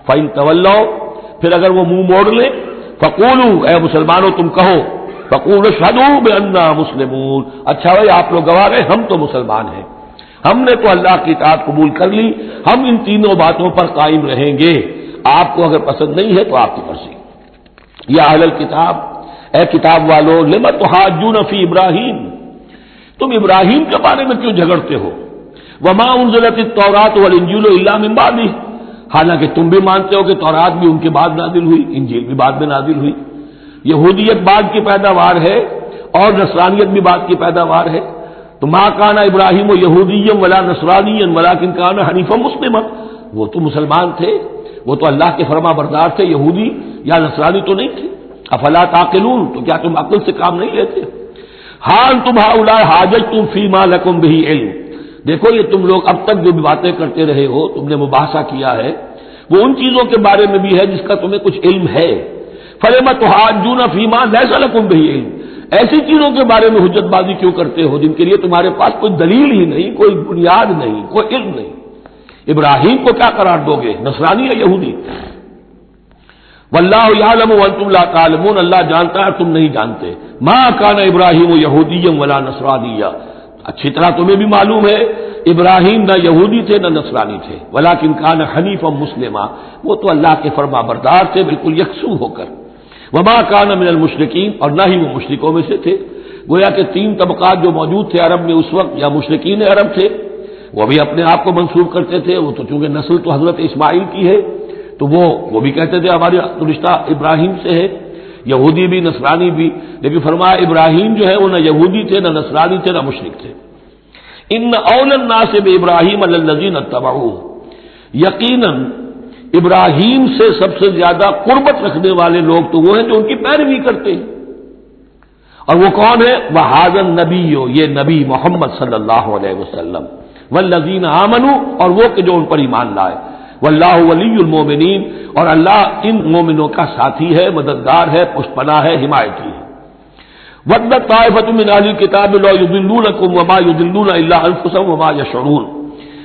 فإن تولوا، پھر اگر وہ منہ موڑ لیں، فقولوا، اے مسلمانوں تم کہو، فقولوا اشہدوا بأننا مسلمون، اچھا بھائی آپ لوگ گواہ رہے ہم تو مسلمان ہیں، ہم نے تو اللہ کی اطاعت قبول کر لی، ہم ان تینوں باتوں پر قائم رہیں گے، آپ کو اگر پسند نہیں ہے تو آپ کی مرضی. یا اہل الکتاب، اے کتاب والو، لم تحاجون فی ابراہیم، تم ابراہیم کے بارے میں کیوں جھگڑتے ہو؟ وما انزلت التوراۃ والانجیل الا من بعدہ، حالانکہ تم بھی مانتے ہو کہ تورات بھی ان کے بعد نازل ہوئی، انجیل بھی بعد میں نازل ہوئی. یہودیت بعد کی پیداوار ہے اور نصرانیت بھی بعد کی پیداوار ہے. تو ما کان ابراہیم یہودیا ولا نصرانیا ولکن کان حنیفا مسلما، وہ تو مسلمان تھے، وہ تو اللہ کے فرما بردار تھے، یہودی یا نصرانی تو نہیں تھے. افلا تعقلون، تو کیا تم عقل سے کام نہیں لیتے؟ حال تم ہؤلاء حاججتم فیما لکم بہ علم، دیکھو یہ تم لوگ اب تک جو بھی باتیں کرتے رہے ہو، تم نے مباحثہ کیا ہے، وہ ان چیزوں کے بارے میں بھی ہے جس کا تمہیں کچھ علم ہے. فلم تحاجون فیما لیس لکم بہ علم، ایسی چیزوں کے بارے میں حجت بازی کیوں کرتے ہو جن کے لیے تمہارے پاس کوئی دلیل ہی نہیں، کوئی بنیاد نہیں، کوئی علم نہیں. ابراہیم کو کیا قرار دو گے، نصرانی یا یہودی؟ واللہ یعلم وانتم لا تعلمون، اللہ جانتا ہے تم نہیں جانتے. ما کان ابراہیم یہودیا ولا نصرانیا، اچھی طرح تمہیں بھی معلوم ہے ابراہیم نہ یہودی تھے نہ نصرانی تھے، ولکن کان حنیفا مسلما، وہ تو اللہ کے فرما بردار تھے بالکل یکسو ہو کر. وما کان من المشرکین، اور نہ ہی وہ مشرکوں میں سے تھے. گویا کہ تین طبقات جو موجود تھے عرب میں اس وقت، یا مشرکین عرب تھے، وہ بھی اپنے آپ کو منسوب کرتے تھے، وہ تو چونکہ نسل تو حضرت اسماعیل کی ہے تو وہ بھی کہتے تھے ہمارا رشتہ ابراہیم سے ہے، یہودی بھی نصرانی بھی. لیکن فرمایا ابراہیم جو ہے وہ نہ یہودی تھے نہ نصرانی تھے نہ مشرک تھے. ان اول الناس بابراہیم الذین اتبعوہ، یقیناً ابراہیم سے سب سے زیادہ قربت رکھنے والے لوگ تو وہ ہیں جو ان کی پیروی کرتے ہیں. اور وہ کون ہے؟ وہذا النبی، یہ نبی محمد صلی اللہ علیہ وسلم، والذین آمنوا، اور وہ کہ جو ان پر ایمان لائے. واللہ ولی المومنین، اور اللہ ان مومنوں کا ساتھی ہے، مددگار ہے، پشپناہ ہے، حمایتی ہے. ودت طائفۃ من اہل الکتاب لا یضلونکم وما یضلون الا انفسهم وما یشعرون،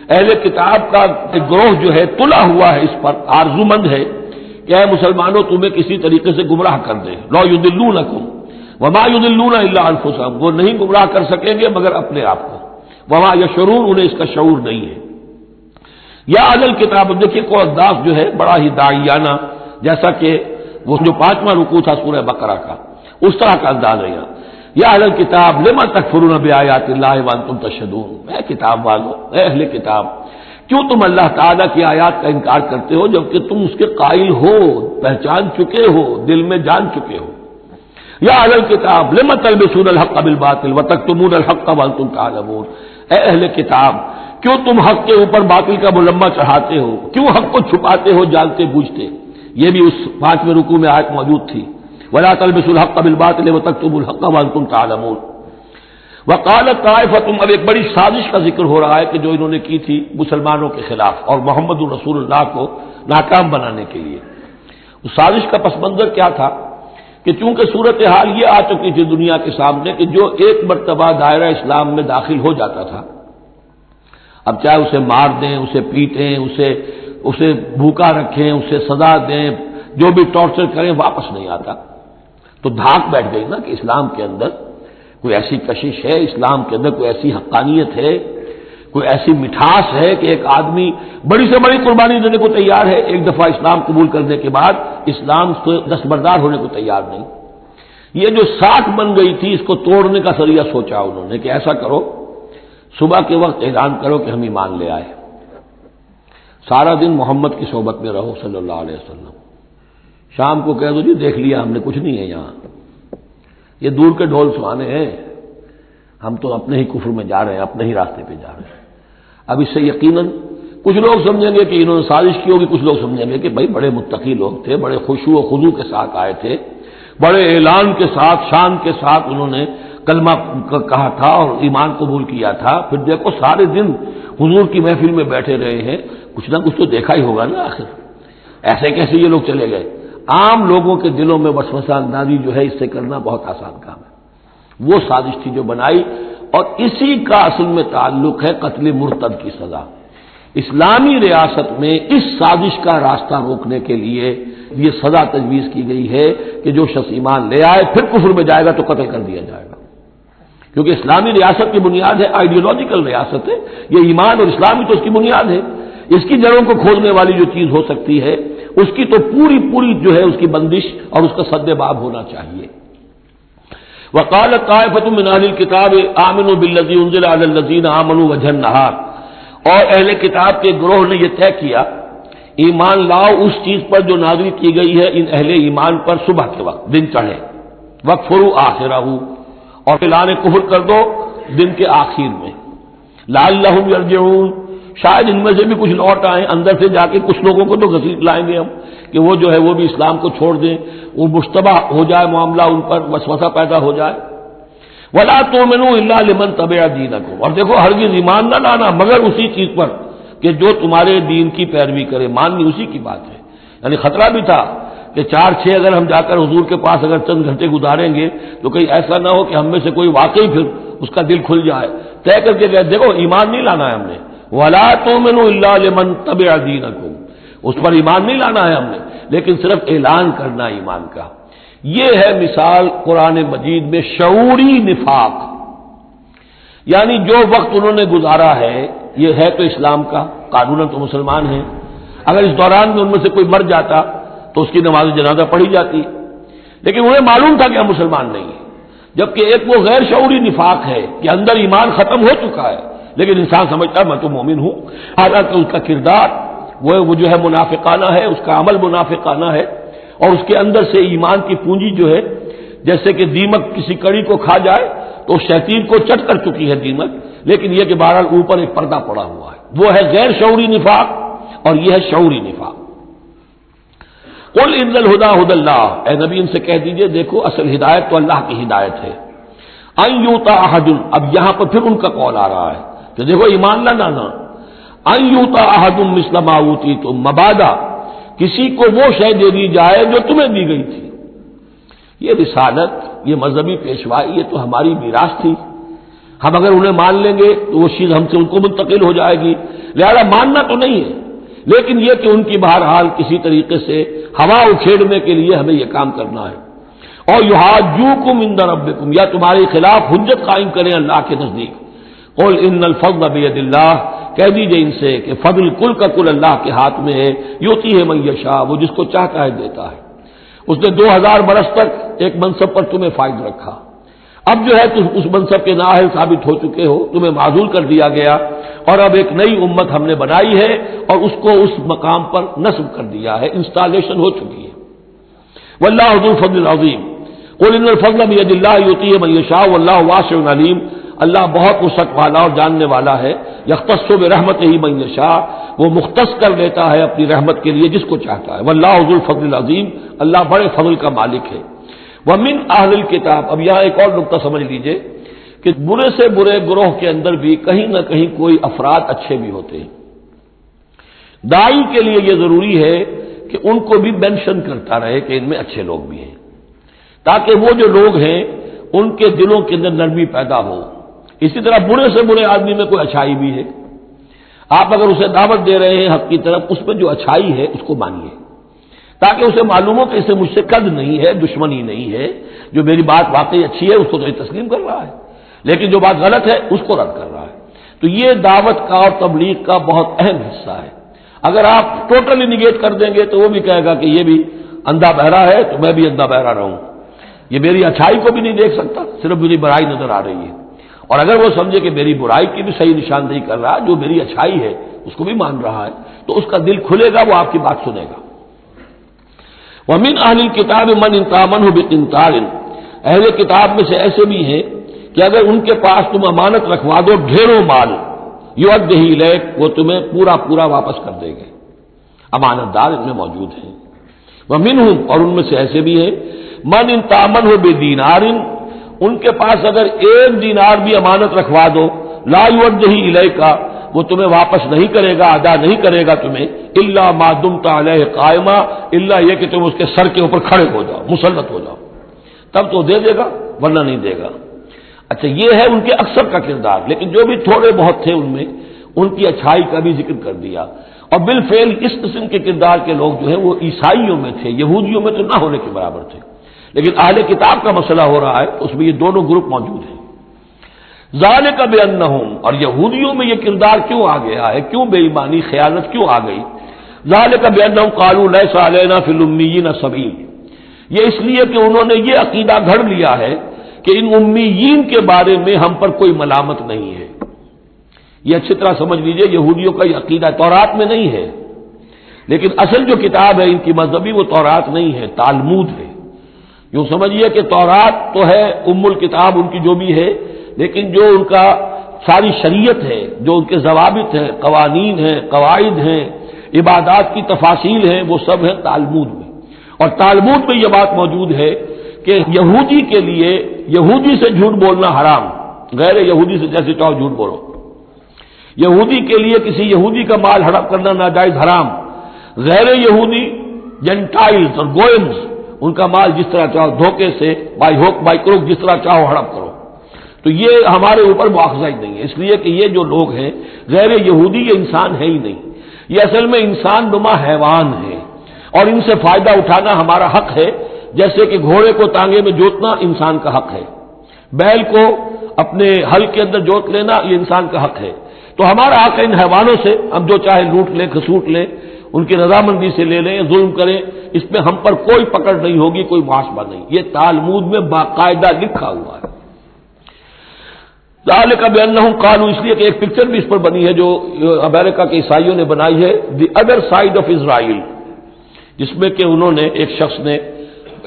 اہل کتاب کا ایک گروہ جو ہے تلا ہوا ہے، اس پر آرزومند ہے کہ اے مسلمانوں تمہیں کسی طریقے سے گمراہ کر دیں. لا یضلونکم وما یضلون الا انفسهم، وہ نہیں گمراہ کر سکیں گے مگر اپنے آپ کو. وما یشعرون، انہیں اس کا شعور نہیں ہے. یا اہل الکتاب، دیکھیے کو انداز جو ہے بڑا ہی داعیانہ، جیسا کہ وہ جو 5واں رکوع تھا سورہ بقرہ کا، اس طرح کا انداز ہے یہاں. یا اہل الکتاب لما تکفرون بآیات اللہ وانتم تشہدون، اے کتاب والو، اے اہل کتاب، کیوں تم اللہ تعالیٰ کی آیات کا انکار کرتے ہو جبکہ تم اس کے قائل ہو، پہچان چکے ہو، دل میں جان چکے ہو؟ یا اہل الکتاب لم تلبسون الحق بالباطل وتکتمون الحق وانتم تعلمون، اے اہل کتاب کیوں تم حق کے اوپر باطل کا ملمہ چڑھاتے ہو، کیوں حق کو چھپاتے ہو جانتے بوجھتے؟ یہ بھی اس 5ویں رکوع میں آیت موجود تھی، ولا تلبسوا الحق بالباطل وتکتموا الحق وانتم تعلمون۔ وقالت طائفۃ، اب ایک بڑی سازش کا ذکر ہو رہا ہے کہ جو انہوں نے کی تھی مسلمانوں کے خلاف اور محمد رسول اللہ کو ناکام بنانے کے لیے۔ اس سازش کا پس منظر کیا تھا کہ چونکہ صورتحال یہ آ چکی تھی دنیا کے سامنے کہ جو ایک مرتبہ دائرہ اسلام میں داخل ہو جاتا تھا، اب چاہے اسے مار دیں، اسے پیٹیں، اسے بھوکا رکھیں، اسے سزا دیں، جو بھی ٹارچر کریں، واپس نہیں آتا۔ تو دھاک بیٹھ گئی نا کہ اسلام کے اندر کوئی ایسی کشش ہے، اسلام کے اندر کوئی ایسی حقانیت ہے، کوئی ایسی مٹھاس ہے کہ ایک آدمی بڑی سے بڑی قربانی دینے کو تیار ہے، ایک دفعہ اسلام قبول کرنے کے بعد اسلام سے دستبردار ہونے کو تیار نہیں۔ یہ جو ساکھ بن گئی تھی اس کو توڑنے کا ذریعہ سوچا انہوں نے کہ ایسا کرو، صبح کے وقت اعلان کرو کہ ہم ایمان لے آئے، سارا دن محمد کی صحبت میں رہو صلی اللہ علیہ وسلم، شام کو کہہ دو جی دیکھ لیا ہم نے، کچھ نہیں ہے یہاں، یہ دور کے ڈھول سہانے ہیں، ہم تو اپنے ہی کفر میں جا رہے ہیں، اپنے ہی راستے پہ جا رہے ہیں۔ اب اس سے یقیناً کچھ لوگ سمجھیں گے کہ انہوں نے سازش کی ہوگی، کچھ لوگ سمجھیں گے کہ بھائی بڑے متقی لوگ تھے، بڑے خشوع و خضوع کے ساتھ آئے تھے، بڑے اعلان کے ساتھ، شان کے ساتھ انہوں نے کلمہ کہا تھا اور ایمان قبول کیا تھا، پھر دیکھو سارے دن حضور کی محفل میں بیٹھے رہے ہیں، کچھ نہ کچھ تو دیکھا ہی ہوگا نا آخر، ایسے کیسے یہ لوگ چلے گئے؟ عام لوگوں کے دلوں میں وسوسہ اندازی جو ہے اس سے کرنا بہت آسان کام ہے۔ وہ سازش تھی جو بنائی، اور اسی کا اصل میں تعلق ہے قتل مرتد کی سزا۔ اسلامی ریاست میں اس سازش کا راستہ روکنے کے لیے یہ سزا تجویز کی گئی ہے کہ جو شخص ایمان لے آئے پھر کفر میں جائے گا تو قتل کر دیا جائے گا، کیونکہ اسلامی ریاست کی بنیاد ہے، آئیڈیولوجیکل ریاست ہے یہ، ایمان اور اسلامی تو اس کی بنیاد ہے، اس کی جڑوں کو کھولنے والی جو چیز ہو سکتی ہے اس کی تو پوری جو ہے اس کی بندش اور اس کا سد باب ہونا چاہیے۔ وقالت طائفۃ من اہل الکتاب آمنوا بالذی انزل علی الذین آمنوا وجہ النہار، اور اہل کتاب کے گروہ نے یہ طے کیا ایمان لاؤ اس چیز پر جو نازل کی گئی ہے ان اہل ایمان پر صبح کے وقت، دن چڑھے، وکفروا آخرہ، اور اعلان کفر کر دو دن کے آخر میں، لعلہم یرجعون، شاید ان میں سے بھی کچھ لوٹ آئیں، اندر سے جا کے کچھ لوگوں کو تو گھسیٹ لائیں گے ہم کہ وہ جو ہے وہ بھی اسلام کو چھوڑ دیں، وہ مشتبہ ہو جائے معاملہ، ان پر وسوسہ پیدا ہو جائے۔ وَلَا تُؤْمِنُوا إِلَّا لِمَن تَبِعَ دِينَكُمْ، اور دیکھو ہرگز ایمان نہ لانا مگر اسی چیز پر کہ جو تمہارے دین کی پیروی کرے، ماننی اسی کی بات ہے۔ یعنی خطرہ بھی تھا کہ 4-6 اگر ہم جا کر حضور کے پاس اگر چند گھنٹے گزاریں گے تو کہیں ایسا نہ ہو کہ ہم میں سے کوئی واقعی پھر اس کا دل کھل جائے، طے کر کے دیکھو ایمان نہیں لانا ہے ہم نے، وَلَا تُؤْمِنُوا إِلَّا لِمَن تَبِعَ دِينَكُمْ، اس پر ایمان نہیں لانا ہے ہم نے، لیکن صرف اعلان کرنا ایمان کا۔ یہ ہے مثال قرآن مجید میں شعوری نفاق، یعنی جو وقت انہوں نے گزارا ہے یہ ہے تو اسلام کا، قانوناً تو مسلمان ہیں، اگر اس دوران میں ان میں سے کوئی مر جاتا تو اس کی نماز جنازہ پڑھی جاتی، لیکن انہیں معلوم تھا کہ ہم مسلمان نہیں ہیں، جبکہ ایک وہ غیر شعوری نفاق ہے کہ اندر ایمان ختم ہو چکا ہے لیکن انسان سمجھتا ہے میں تو مومن ہوں، حالانکہ اس کا کردار وہ جو ہے منافقانہ ہے، اس کا عمل منافقانہ ہے، اور اس کے اندر سے ایمان کی پونجی جو ہے جیسے کہ دیمک کسی کڑی کو کھا جائے تو شیطین کو چٹ کر چکی ہے دیمک، لیکن یہ کہ بہرحال اوپر ایک پردہ پڑا ہوا ہے، وہ ہے غیر شعوری نفاق اور یہ ہے شعوری نفاق۔ قل ان الہدی ھدی اللہ، اے نبی ان سے کہہ دیجئے دیکھو اصل ہدایت تو اللہ کی ہدایت ہے، ان یؤتی احد، اب یہاں پر پھر ان کا قول آ رہا ہے کہ دیکھو ایمان نہ لانا، ان یؤتی احد مثل ما اوتیتم، مبادا کسی کو وہ شے دے دی جائے جو تمہیں دی گئی تھی۔ یہ رسالت، یہ مذہبی پیشوائی، یہ تو ہماری میراث تھی، ہم اگر انہیں مان لیں گے تو وہ چیز ہم سے ان کو منتقل ہو جائے گی، لہذا ماننا تو نہیں ہے، لیکن یہ کہ ان کی بہرحال کسی طریقے سے ہوا اکھیڑنے کے لیے ہمیں یہ کام کرنا ہے۔ اور یحاجوکم عند ربکم، یا تمہارے خلاف حجت قائم کریں اللہ کے نزدیک۔ قل ان الفضل بید اللہ، کہہ دیجئے ان سے کہ فضل کل کا کل اللہ کے ہاتھ میں ہے، یؤتی ہے من یشاء، وہ جس کو چاہتا ہے دیتا ہے۔ اس نے 2000 برس تک ایک منصب پر تمہیں فائز رکھا، اب جو ہے تم اس منصب کے نااہل ثابت ہو چکے ہو، تمہیں معزول کر دیا گیا، اور اب ایک نئی امت ہم نے بنائی ہے اور اس کو اس مقام پر نصب کر دیا ہے، انسٹالیشن ہو چکی ہے۔ واللہ ذو الفضل العظیم قل ان الفضل بید اللہ یؤتیہ من یشاء واللہ واسع علیم، اللہ بہت وسعت والا اور جاننے والا ہے، یختص برحمتہ من یشاء، وہ مختص کر لیتا ہے اپنی رحمت کے لیے جس کو چاہتا ہے، واللہ ذو الفضل العظیم، اللہ بڑے فضل کا مالک ہے۔ ومن اہل الکتاب، اب یہاں ایک اور نقطہ سمجھ لیجئے کہ برے سے برے گروہ کے اندر بھی کہیں نہ کہیں کوئی افراد اچھے بھی ہوتے ہیں۔ داعی کے لیے یہ ضروری ہے کہ ان کو بھی مینشن کرتا رہے کہ ان میں اچھے لوگ بھی ہیں، تاکہ وہ جو لوگ ہیں ان کے دلوں کے اندر نرمی پیدا ہو۔ اسی طرح برے سے برے آدمی میں کوئی اچھائی بھی ہے، آپ اگر اسے دعوت دے رہے ہیں حق کی طرف، اس میں جو اچھائی ہے اس کو مانیے، تاکہ اسے معلوم ہو کہ اسے مجھ سے قد نہیں ہے، دشمنی نہیں ہے، جو میری بات واقعی اچھی ہے اس کو تو یہ تسلیم کر رہا ہے، لیکن جو بات غلط ہے اس کو رد کر رہا ہے۔ تو یہ دعوت کا اور تبلیغ کا بہت اہم حصہ ہے۔ اگر آپ ٹوٹلی نگیٹ کر دیں گے تو وہ بھی کہے گا کہ یہ بھی اندھا بہرا ہے تو میں بھی اندھا بہرا رہوں، یہ میری اچھائی کو بھی نہیں دیکھ سکتا، صرف میری برائی نظر آ رہی ہے۔ اور اگر وہ سمجھے کہ میری برائی کی بھی صحیح نشاندہی کر رہا ہے، جو میری اچھائی ہے اس کو بھی مان رہا ہے، تو اس کا دل کھلے گا، وہ آپ کی بات سنے گا۔ ومن اہل الکتاب من ان تامنہ بقنطار، اہل کتاب میں سے ایسے بھی ہیں کہ اگر ان کے پاس تم امانت رکھوا دو ڈھیروں مال، یؤدہ الیک، وہ تمہیں پورا پورا واپس کر دیں گے، امانت دار ان میں موجود ہیں۔ ومنہم، اور ان میں سے ایسے بھی ہیں، من ان تامنہ بدینار، ان کے پاس اگر 1 دینار بھی امانت رکھوا دو، لا یؤدہ الیک، وہ تمہیں واپس نہیں کرے گا، ادا نہیں کرے گا تمہیں، الا ما دمت علیہ قائما، الا یہ کہ تم اس کے سر کے اوپر کھڑے ہو جاؤ، مسلط ہو جاؤ، تب تو دے دے گا، ورنہ نہیں دے گا۔ اچھا، یہ ہے ان کے اکثر کا کردار، لیکن جو بھی تھوڑے بہت تھے ان میں ان کی اچھائی کا بھی ذکر کر دیا۔ اور بالفعل اس قسم کے کردار کے لوگ جو ہیں وہ عیسائیوں میں تھے، یہودیوں میں تو نہ ہونے کے برابر تھے، لیکن اہل کتاب کا مسئلہ ہو رہا ہے تو اس میں یہ دونوں گروپ موجود ہیں۔ ذالک بانہم، اور یہودیوں میں یہ کردار کیوں آ گیا ہے، کیوں بے ایمانی خیانت کیوں آ گئی؟ ذالک بانہم قالوا لیس علینا فی الامیین سبیل، یہ اس لیے کہ انہوں نے یہ عقیدہ گھڑ لیا ہے کہ ان امیین کے بارے میں ہم پر کوئی ملامت نہیں ہے۔ یہ اچھی طرح سمجھ لیجئے، یہودیوں کا یہ عقیدہ تورات میں نہیں ہے، لیکن اصل جو کتاب ہے ان کی مذہبی وہ تورات نہیں ہے، تالمود ہے۔ یوں سمجھیے کہ تورات تو ہے ام الکتاب ان کی جو بھی ہے، لیکن جو ان کا ساری شریعت ہے، جو ان کے ضوابط ہیں، قوانین ہیں، قواعد ہیں، عبادات کی تفاصیل ہیں، وہ سب ہیں تالمود میں۔ اور تالمود میں یہ بات موجود ہے کہ یہودی کے لیے یہودی سے جھوٹ بولنا حرام، غیر یہودی سے جیسے چاہو جھوٹ بولو، یہودی کے لیے کسی یہودی کا مال ہڑپ کرنا ناجائز حرام، غیر یہودی جینٹائلز اور گوئمز ان کا مال جس طرح چاہو دھوکے سے بائی ہوک بائی کروک جس طرح چاہو ہڑپ کرو، تو یہ ہمارے اوپر مواخذہ ہی نہیں ہے، اس لیے کہ یہ جو لوگ ہیں غیر یہودی یہ انسان ہے ہی نہیں، یہ اصل میں انسان نما حیوان ہے، اور ان سے فائدہ اٹھانا ہمارا حق ہے، جیسے کہ گھوڑے کو تانگے میں جوتنا انسان کا حق ہے، بیل کو اپنے حل کے اندر جوت لینا یہ انسان کا حق ہے، تو ہمارا حق ہے ان حیوانوں سے ہم جو چاہے لوٹ لیں، کھسوٹ لیں، ان کی رضامندی سے لے لیں، ظلم کریں، اس میں ہم پر کوئی پکڑ نہیں ہوگی، کوئی محاسبہ نہیں، یہ تالمود میں باقاعدہ لکھا ہوا ہے۔ ذالک بانہم قالوا، اس لیے کہ ایک پکچر بھی اس پر بنی ہے جو امریکہ کے عیسائیوں نے بنائی ہے، the other side of Israel, جس میں کہ انہوں نے ایک شخص نے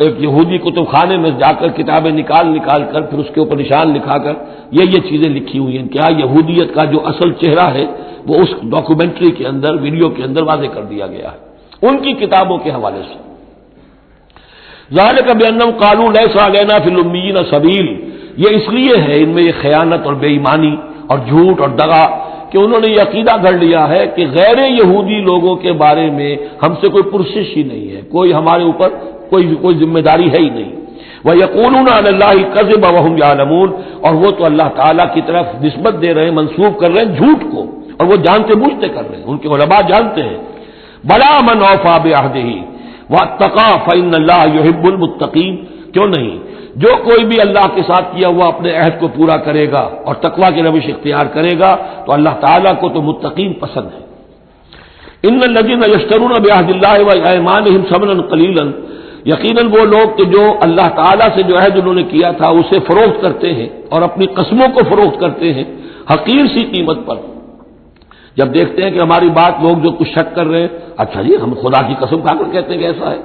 ایک یہودی کتب خانے میں جا کر کتابیں نکال کر پھر اس کے اوپر نشان لکھا کر یہ چیزیں لکھی ہوئی ہیں، کیا یہودیت کا جو اصل چہرہ ہے وہ اس ڈاکومنٹری کے اندر، ویڈیو کے اندر واضح کر دیا گیا ہے ان کی کتابوں کے حوالے سے۔ ذالک بانہم قالوا لیس علینا فی الامیین سبیل، یہ اس لیے ہے ان میں یہ خیانت اور بے ایمانی اور جھوٹ اور دغا کہ انہوں نے یہ عقیدہ گھڑ لیا ہے کہ غیر یہودی لوگوں کے بارے میں ہم سے کوئی پرسش ہی نہیں ہے، کوئی ہمارے اوپر کوئی ذمہ داری ہے ہی نہیں۔ وَيَقُولُونَ عَلَى اللَّهِ الْكَذِبَ وَهُمْ يَعْلَمُونَ، اور وہ تو اللہ تعالیٰ کی طرف نسبت دے رہے ہیں، منسوب کر رہے ہیں جھوٹ کو، اور وہ جانتے بوجھتے کر رہے ہیں، ان کے علماء جانتے ہیں۔ بَلَىٰ مَنْ أَوْفَىٰ بِعَهْدِهِ وَاتَّقَىٰ فَإِنَّ اللَّهَ يُحِبُّ الْمُتَّقِينَ، کیوں نہیں، جو کوئی بھی اللہ کے ساتھ کیا ہوا اپنے عہد کو پورا کرے گا اور تقویٰ کی روش اختیار کرے گا تو اللہ تعالیٰ کو تو متقین پسند ہے۔ ان الذین یشترون بعہد اللہ وایمانہم ثمنا قلیلا، یقیناً وہ لوگ کہ جو اللہ تعالیٰ سے جو عہد انہوں نے کیا تھا اسے فروخت کرتے ہیں اور اپنی قسموں کو فروخت کرتے ہیں حقیر سی قیمت پر. جب دیکھتے ہیں کہ ہماری بات لوگ جو کچھ شک کر رہے ہیں، اچھا جی ہم خدا کی قسم کھا کر کہتے ہیں کہ ایسا ہے.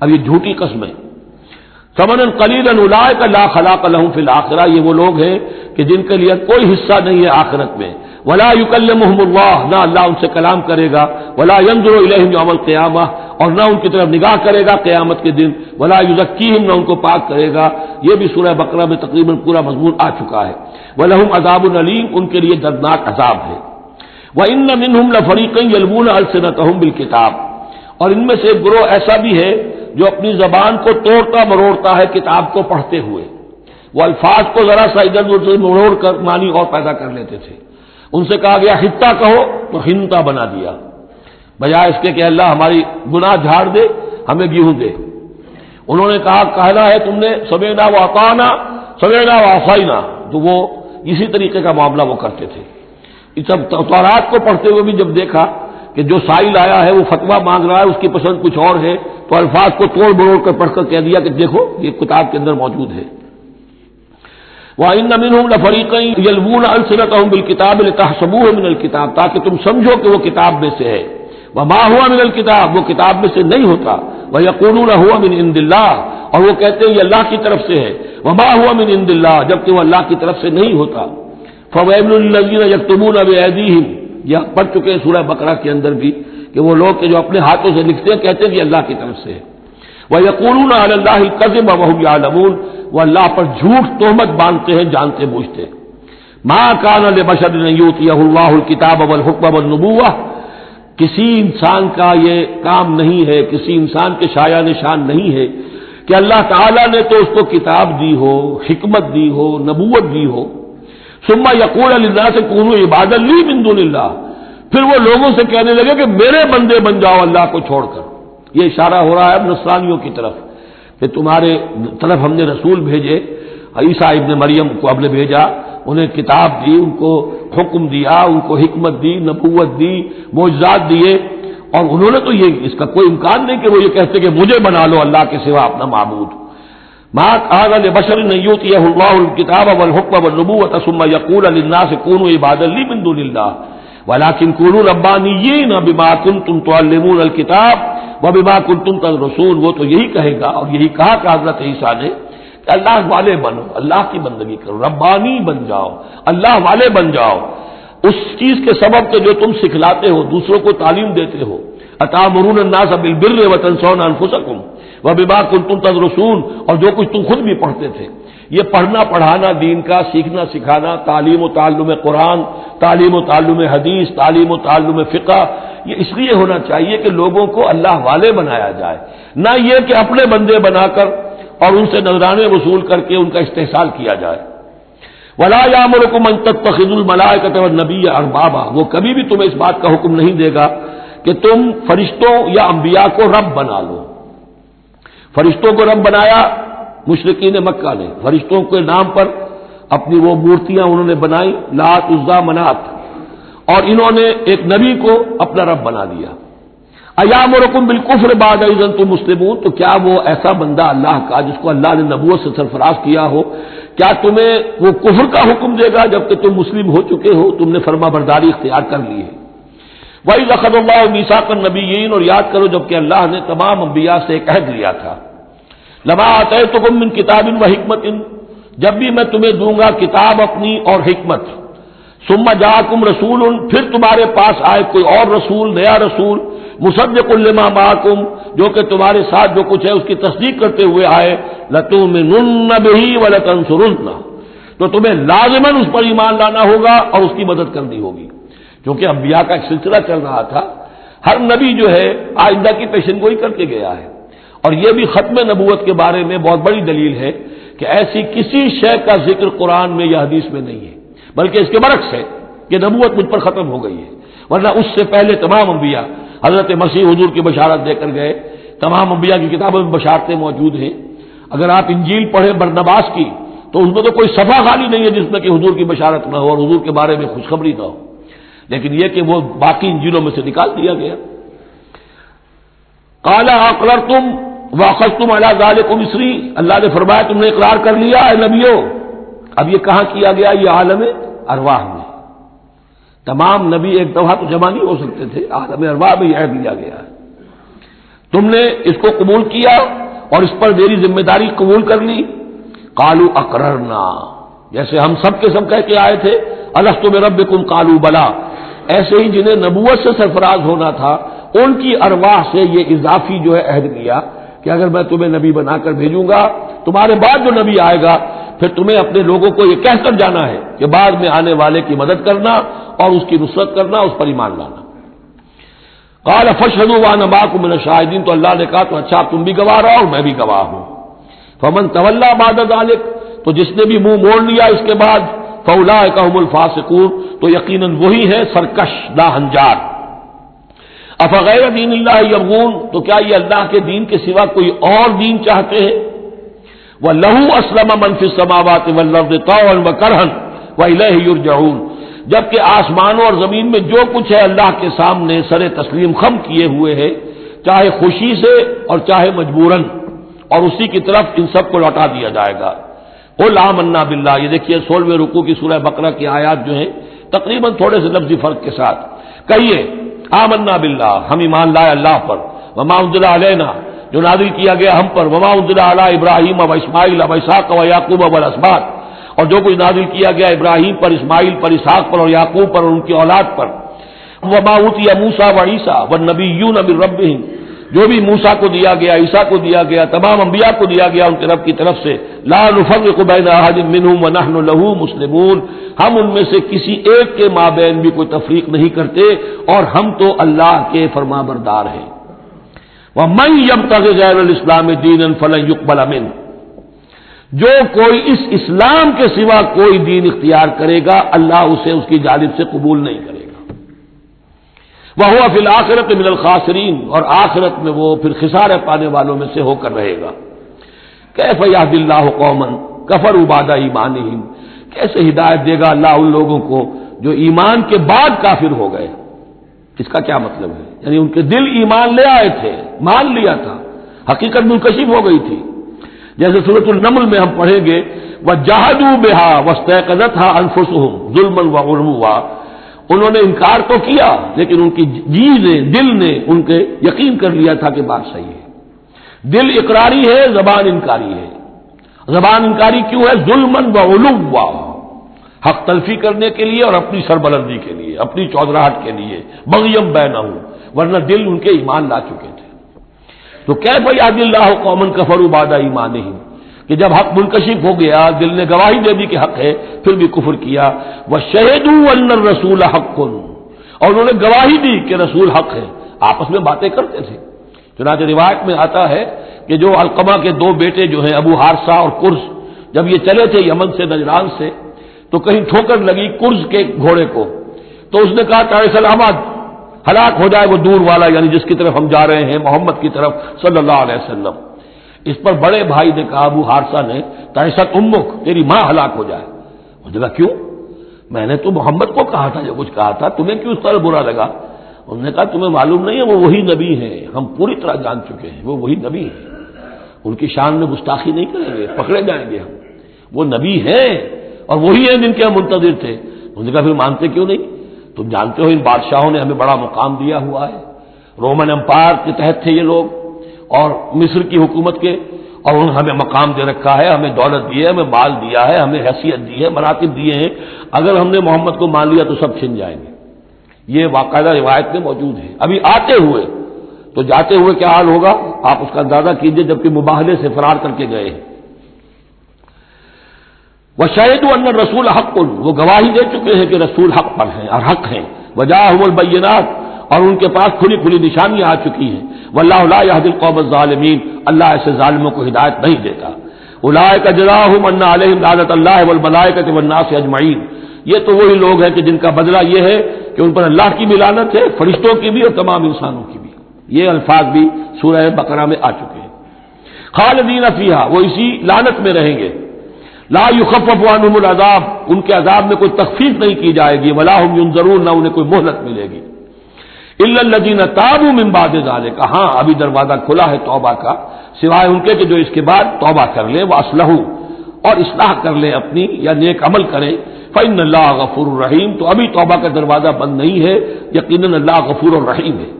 اب یہ جھوٹی قسمیں. ثمنا قلیلا اولئک لا خلاق لهم فی الاخرہ، یہ وہ لوگ ہیں کہ جن کے لیے کوئی حصہ نہیں ہے آخرت میں. ولا یکلمهم اللہ، نہ اللہ ان سے کلام کرے گا. ولا ينظر الیہم یوم القیامہ، اور نہ ان کی طرف نگاہ کرے گا قیامت کے دن. ولا یزکیہم، نہ ان کو پاک کرے گا. یہ بھی سورہ بقرہ میں تقریباً پورا مضمون آ چکا ہے. ولہم عذاب علیم، ان کے لیے دردناک عذاب ہے. وَإِنَّ مِنْهُمْ لَفَرِيقًا يَلْوُونَ أَلْسِنَتَهُمْ بِالْكِتَابِ، اور ان میں سے ایک گروہ ایسا بھی ہے جو اپنی زبان کو توڑتا مروڑتا ہے کتاب کو پڑھتے ہوئے. وہ الفاظ کو ذرا سا ادھر ادھر مروڑ کر معنی اور پیدا کر لیتے تھے. ان سے کہا گیا حتہ کہو تو ہنتا بنا دیا، بجائے اس کے کہ اللہ ہماری گناہ جھاڑ دے، ہمیں گیہوں دے. انہوں نے کہنا ہے تم نے سمعنا واطعنا، سمعنا وعصینا، تو وہ اسی طریقے کا معاملہ وہ کرتے تھے. اس تورات کو پڑھتے ہوئے بھی جب دیکھا کہ جو سائل آیا ہے وہ فتویٰ مانگ رہا ہے، اس کی پسند کچھ اور ہے، تو الفاظ کو توڑ بروڑ کر پڑھ کر کہہ دیا کہ دیکھو یہ کتاب کے اندر موجود ہے. وَإِنَّ مِنْهُمْ لَفَرِيقًا يَلْوُونَ أَلْسِنَتَهُمْ بِالْكِتَابِ لِتَحْسَبُوهُ مِنَ الْكِتَابِ، تاکہ تم سمجھو کہ وہ کتاب میں سے ہے. وَمَا هُوَ مِنَ الْكِتَابِ، وہ کتاب میں سے نہیں ہوتا. وَيَقُولُونَ هُوَ مِنْ عِنْدِ اللَّهِ، اور وہ کہتے ہیں یہ اللہ کی طرف سے ہے. وَمَا هُوَ مِنْ عِنْدِ اللَّهِ، جبکہ وہ اللہ کی طرف سے نہیں ہوتا. فَوَيْلٌ لِّلَّذِينَ يَكْتُبُونَ بِأَيْدِيهِمْ، یہ پڑھ چکے ہیں سورہ بقرہ کے اندر بھی کہ وہ لوگ کہ جو اپنے ہاتھوں سے لکھتے ہیں کہتے ہیں کہ اللہ کی طرف سے ہے. وَيَقُولُونَ عَلَى اللَّهِ الْكَذِبَ وَهُمْ يَعْلَمُونَ، وہ اللہ پر جھوٹ تہمت باندھتے ہیں جانتے بوجھتے. مَا كَانَ لِبَشَرٍ أَن يُؤْتِيَهُ اللَّهُ الْكِتَابَ وَالْحُكْمَ وَالنُّبُوَّةَ، کسی انسان کا یہ کام نہیں ہے، کسی انسان کے شایہ نشان نہیں ہے کہ اللہ تعالیٰ نے تو اس کو کتاب دی ہو، حکمت دی ہو، نبوت دی ہو. ثم یقول للناس کونوا عبادا لی من دون اللہ، پھر وہ لوگوں سے کہنے لگے کہ میرے بندے بن جاؤ اللہ کو چھوڑ کر. یہ اشارہ ہو رہا ہے اب نصرانیوں کی طرف کہ تمہارے طرف ہم نے رسول بھیجے، عیسیٰ ابن مریم کو ہم نے بھیجا، انہیں کتاب دی، ان کو حکم دیا، ان کو حکمت دی، نبوت دی، معجزات دیے، اور انہوں نے تو یہ اس کا کوئی امکان نہیں کہ وہ یہ کہتے کہ مجھے بنا لو اللہ کے سوا اپنا معبود. ما كان لبشر أن يؤتيه الله الكتاب والحكم والنبوة ثم يقول للناس كونوا عبادا لي من دون الله ولكن كونوا ربانيين بما كنتم تعلمون الكتاب وبما كنتم تدرسون. وہ تو یہی کہے گا اور یہی کہا کہ حضرت عیسیٰ نے کہ اللہ والے بنو، اللہ کی بندگی کرو، ربانی بن جاؤ، اللہ والے بن جاؤ اس چیز کے سبب کہ جو تم سکھلاتے ہو، دوسروں کو تعلیم دیتے ہو. أتأمرون الناس بالبر وتنسون أنفسكم وبما كنتم تدرسون، اور جو کچھ تم خود بھی پڑھتے تھے. یہ پڑھنا پڑھانا دین کا، سیکھنا سکھانا، تعلیم و تعلم قرآن، تعلیم و تعلم حدیث، تعلیم و تعلم فقہ، یہ اس لیے ہونا چاہیے کہ لوگوں کو اللہ والے بنایا جائے، نہ یہ کہ اپنے بندے بنا کر اور ان سے نذرانے وصول کر کے ان کا استحصال کیا جائے. وَلَا يَأْمُرُكُمْ أَن تَتَّخِذُوا الْمَلَائِكَةَ وَالنَّبِيَّ أَرْبَابًا، وہ کبھی بھی تمہیں اس بات کا حکم نہیں دے گا کہ تم فرشتوں یا انبیاء کو رب بنا لو. فرشتوں کو رب بنایا مشرکین مکہ نے، فرشتوں کے نام پر اپنی وہ مورتیاں انہوں نے بنائی، لات، عزا، منات، اور انہوں نے ایک نبی کو اپنا رب بنا دیا. ایامرکم بالکفر بعد اذ انتم مسلمون، تو کیا وہ ایسا بندہ اللہ کا جس کو اللہ نے نبوت سے سرفراز کیا ہو، کیا تمہیں وہ کفر کا حکم دے گا جبکہ تم مسلم ہو چکے ہو، تم نے فرما برداری اختیار کر لی ہے. وَإِذْ أَخَذَ اللَّهُ مِيثَاقَ النَّبِيِّينَ، اور یاد کرو جبکہ اللہ نے تمام انبیاء سے ایک عہد لیا تھا. لَمَا آتَيْتُكُم مِّن كِتَابٍ وَحِكْمَةٍ، جب بھی میں تمہیں دوں گا کتاب اپنی اور حکمت. ثُمَّ جَاءَكُمْ رَسُولٌ، پھر تمہارے پاس آئے کوئی اور رسول، نیا رسول، مُصَدِّقٌ لِّمَا مَعَكُمْ، جو کہ تمہارے ساتھ جو کچھ ہے اس کی تصدیق کرتے ہوئے آئے. لَتُؤْمِنُنَّ بِهِ وَلَتَنصُرُنَّهُ، تو تمہیں لازماً اس پر ایمان لانا ہوگا اور اس کی مدد کرنی ہوگی. کیونکہ انبیاء کا ایک سلسلہ چل رہا تھا، ہر نبی جو ہے آئندہ کی پیشن گوئی کر کے گیا ہے. اور یہ بھی ختم نبوت کے بارے میں بہت بڑی دلیل ہے کہ ایسی کسی شے کا ذکر قرآن میں یا حدیث میں نہیں ہے، بلکہ اس کے برعکس ہے کہ نبوت مجھ پر ختم ہو گئی ہے. ورنہ اس سے پہلے تمام انبیاء حضرت مسیح حضور کی بشارت دے کر گئے، تمام انبیاء کی کتابوں میں بشارتیں موجود ہیں. اگر آپ انجیل پڑھیں برنباس کی تو اس میں تو کوئی صفحہ خالی نہیں ہے جس میں کہ حضور کی بشارت نہ ہو اور حضور کے بارے میں خوشخبری نہ ہو، لیکن یہ کہ وہ باقی انجیلوں میں سے نکال دیا گیا. قال اقررتم وَأَخَذْتُمْ عَلَىٰ ذَٰلِكُمْ إِصْرِي، اللہ نے فرمایا تم نے اقرار کر لیا اے نبیوں۔ اب یہ کہاں کیا گیا؟ یہ عالم ارواح میں۔ تمام نبی ایک دفعہ تو جمع نہیں ہو سکتے تھے، عالم ارواح میں یہ عہد لیا گیا ہے۔ تم نے اس کو قبول کیا اور اس پر میری ذمہ داری قبول کر لی۔ قالوا اقررنا، جیسے ہم سب کے سب کہہ کے آئے تھے الست بربکم قالوا بلا، ایسے ہی جنہیں نبوت سے سرفراز ہونا تھا ان کی ارواح سے یہ اضافی جو ہے عہد لیا کہ اگر میں تمہیں نبی بنا کر بھیجوں گا، تمہارے بعد جو نبی آئے گا پھر تمہیں اپنے لوگوں کو یہ کہہ کر جانا ہے کہ بعد میں آنے والے کی مدد کرنا اور اس کی نصرت کرنا، اس پر ایمان لانا۔ قال فاشهدوا وانا معكم من الشاهدين، تو اللہ نے کہا تو اچھا تم بھی گواہ رہو اور میں بھی گواہ ہوں۔ فمن تولى بعد ذلك، تو جس نے بھی منہ موڑ لیا اس کے بعد، فاولئک هم الفاسقون، تو یقیناً وہی ہے سرکش ناہنجار۔ افغیر دین اللہ یبغون، تو کیا یہ اللہ کے دین کے سوا کوئی اور دین چاہتے ہیں؟ وَلَهُ أَسْلَمَ مَنْ فِي السَّمَاوَاتِ وَالْأَرْضِ طَوْعًا وَكَرْهًا وَإِلَيْهِ يُرْجَعُونَ، جبکہ آسمانوں اور زمین میں جو کچھ ہے اللہ کے سامنے سر تسلیم خم کیے ہوئے ہے، چاہے خوشی سے اور چاہے مجبوراً، اور اسی کی طرف ان سب کو لوٹا دیا جائے گا۔ قُلْ آمَنَّا بِاللَّهِ، یہ دیکھیے 16ویں رکوع کی سورہ بقرہ کی آیات جو ہیں تقریباً تھوڑے سے لفظی فرق کے ساتھ، کہیے آمنا باللہ، ہم ایمان لائے اللہ پر، وما انزل علینا، جو نازل کیا گیا ہم پر، وما انزل علی ابراہیم و اسماعیل و اسحاق و یعقوب والاسباط، اور جو کچھ نازل کیا گیا ابراہیم پر، اسماعیل پر، اسحاق پر اور یعقوب پر اور ان کی اولاد پر، وما اوتی موسیٰ و عیسیٰ والنبیون من ربہم، جو بھی موسیٰ کو دیا گیا، عیسیٰ کو دیا گیا، تمام انبیاء کو دیا گیا ان کے رب کی طرف سے، لا نفرق بین احد منہم ونحن لہ مسلمون، ہم ان میں سے کسی ایک کے مابین بھی کوئی تفریق نہیں کرتے اور ہم تو اللہ کے فرمانبردار ہیں۔ وَمَن يَبْتَغِ غَيْرَ الْإِسْلَامِ دِينًا فَلَن يُقْبَلَ مِنْهُ، جو کوئی اس اسلام کے سوا کوئی دین اختیار کرے گا اللہ اسے اس کی جانب سے قبول نہیں کرے گا۔ وَهُوَ فِي الْآخِرَةِ مِنَ الْخَاسِرِينَ، اور آخرت میں وہ پھر خسارے پانے والوں میں سے ہو کر رہے گا۔ کیف یہدی اللہ قوما کفروا بعد ایمانہم، کیسے ہدایت دے گا اللہ ان لوگوں کو جو ایمان کے بعد کافر ہو گئے۔ اس کا کیا مطلب ہے؟ یعنی ان کے دل ایمان لے آئے تھے، مان لیا تھا، حقیقت منکشف ہو گئی تھی۔ جیسے سورۃ النمل میں ہم پڑھیں گے وَجَحَدُوا بِهَا وَاسْتَيْقَنَتْهَا أَنفُسُهُمْ ظُلْمًا وَعُلُوًّا، انہوں نے انکار تو کیا لیکن ان کی جی نے، دل نے ان کے یقین کر لیا تھا کہ بات صحیح ہے۔ دل اقراری ہے، زبان انکاری ہے۔ زبان انکاری کیوں ہے؟ ظلمًا وعلوا، حق تلفی کرنے کے لیے اور اپنی سربلندی کے لیے، اپنی چودراہٹ کے لیے، بغیم بینہم، ورنہ دل ان کے ایمان لا چکے تھے۔ تو کیف یہدی اللہ قوما کفروا بعد ایمانہم، کہ جب حق منکشف ہو گیا، دل نے گواہی دے دی کہ حق ہے، پھر بھی کفر کیا۔ وشہدوا ان الرسول حق، اور انہوں نے گواہی دی کہ رسول حق ہے، آپس میں باتیں کرتے تھے۔ چنانچہ روایت میں آتا ہے کہ جو علقمہ کے دو بیٹے جو ہیں ابو حارثہ اور کرز، جب یہ چلے تھے یمن سے، نجران سے، تو کہیں ٹھوکر لگی کرز کے گھوڑے کو، تو اس نے کہا کہ سلامت، ہلاک ہو جائے وہ دور والا، یعنی جس کی طرف ہم جا رہے ہیں، محمد کی طرف صلی اللہ علیہ وسلم۔ اس پر بڑے بھائی نے کہا، ابو حارثہ نے، تعیست امک، تیری ماں ہلاک ہو جائے۔ اس نے کہا کیوں؟ میں نے تو محمد کو کہا تھا، جو کچھ کہا تھا، تمہیں کیوں اس طرح برا لگا؟ انہوں نے کہا تمہیں معلوم نہیں ہے وہ وہی نبی ہیں، ہم پوری طرح جان چکے ہیں وہ وہی نبی ہیں، ان کی شان میں گستاخی نہیں کریں گے، پکڑے جائیں گے ہم، وہ نبی ہیں اور وہی ہیں جن کے ہم منتظر تھے۔ انہوں نے کہا پھر مانتے کیوں نہیں؟ تم جانتے ہو ان بادشاہوں نے ہمیں بڑا مقام دیا ہوا ہے، رومن امپائر کے تحت تھے یہ لوگ اور مصر کی حکومت کے، اور انہوں نے ہمیں مقام دے رکھا ہے، ہمیں دولت دی ہے، ہمیں مال دیا ہے، ہمیں حیثیت دی ہے، مراتب دیے ہیں، اگر ہم نے محمد کو مان لیا تو سب چھن جائیں گے۔ یہ باقاعدہ روایت میں موجود ہے۔ ابھی آتے ہوئے تو جاتے ہوئے کیا حال ہوگا آپ اس کا اندازہ کیجئے، جبکہ مباہلے سے فرار کر کے گئے ہیں۔ وَشَهِدُوا أَنَّ الرَّسُولَ حَقٌّ، وہ گواہی دے چکے ہیں کہ رسول حق پر ہیں اور حق ہیں۔ وَجَاءَهُمُ الْبَيِّنَاتُ، اور ان کے پاس کھلی کھلی نشانیاں آ چکی ہیں۔ وَاللَّهُ لَا يَهْدِي الْقَوْمَ الظَّالِمِينَ، اللہ ایسے ظالموں کو ہدایت نہیں دیتا۔ أُولَٰئِكَ جَزَاؤُهُمْ أَنَّ عَلَيْهِمْ لَعْنَةَ اللَّهِ وَالْمَلَائِكَةِ وَالنَّاسِ أَجْمَعِينَ، یہ تو وہی لوگ ہیں کہ جن کا بدلہ یہ ہے کہ ان پر اللہ کی بھی لعنت ہے، فرشتوں کی بھی اور تمام انسانوں کی بھی۔ یہ الفاظ بھی سورہ بقرہ میں آ چکے ہیں۔ خالدین فیہا، وہ اسی لعنت میں رہیں گے۔ لا یخفف عنہم العذاب، ان کے عذاب میں کوئی تخفیف نہیں کی جائے گی۔ ولا ہم ینظرون، نہ انہیں کوئی مہلت ملے گی۔ الا الذین تابوا من بعد ذلک، ہاں ابھی دروازہ کھلا ہے توبہ کا، سوائے ان کے کہ جو اس کے بعد توبہ کر لے، واصلحوا، اور اصلاح کر لے اپنی یا نیک عمل کرے، فإن اللہ غفور الرحیم، تو ابھی توبہ کا دروازہ بند نہیں ہے، یقیناً اللہ غفور الرحیم ہے۔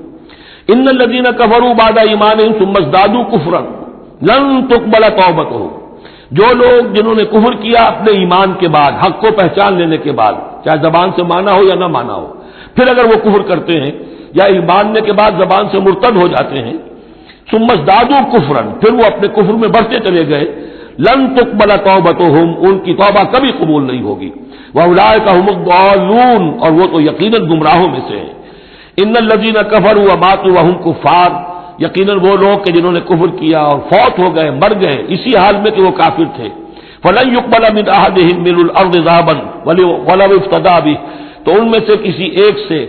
ان الذین کفروا بعد ایمانہم ثم ازدادوا کفرا لن تقبل توبتہم، جو لوگ جنہوں نے کفر کیا اپنے ایمان کے بعد، حق کو پہچان لینے کے بعد، چاہے زبان سے مانا ہو یا نہ مانا ہو، پھر اگر وہ کفر کرتے ہیں یا ایماننے کے بعد زبان سے مرتد ہو جاتے ہیں، ثم ازدادوا کفرا، پھر وہ اپنے کفر میں بڑھتے چلے گئے، لن تقبل توبتہم، ان کی توبہ کبھی قبول نہیں ہوگی، واولئک هم الضالون، اور وہ تو یقیناً گمراہوں میں سے ہیں۔ ان الذین کفروا وماتوا وهم کفار، یقیناً وہ لوگ کہ جنہوں نے کفر کیا اور فوت ہو گئے، مر گئے اسی حال میں کہ وہ کافر تھے، فلن يقبل من احدهم ملء الارض ذهبا ولو افتدى به، تو ان میں سے کسی ایک سے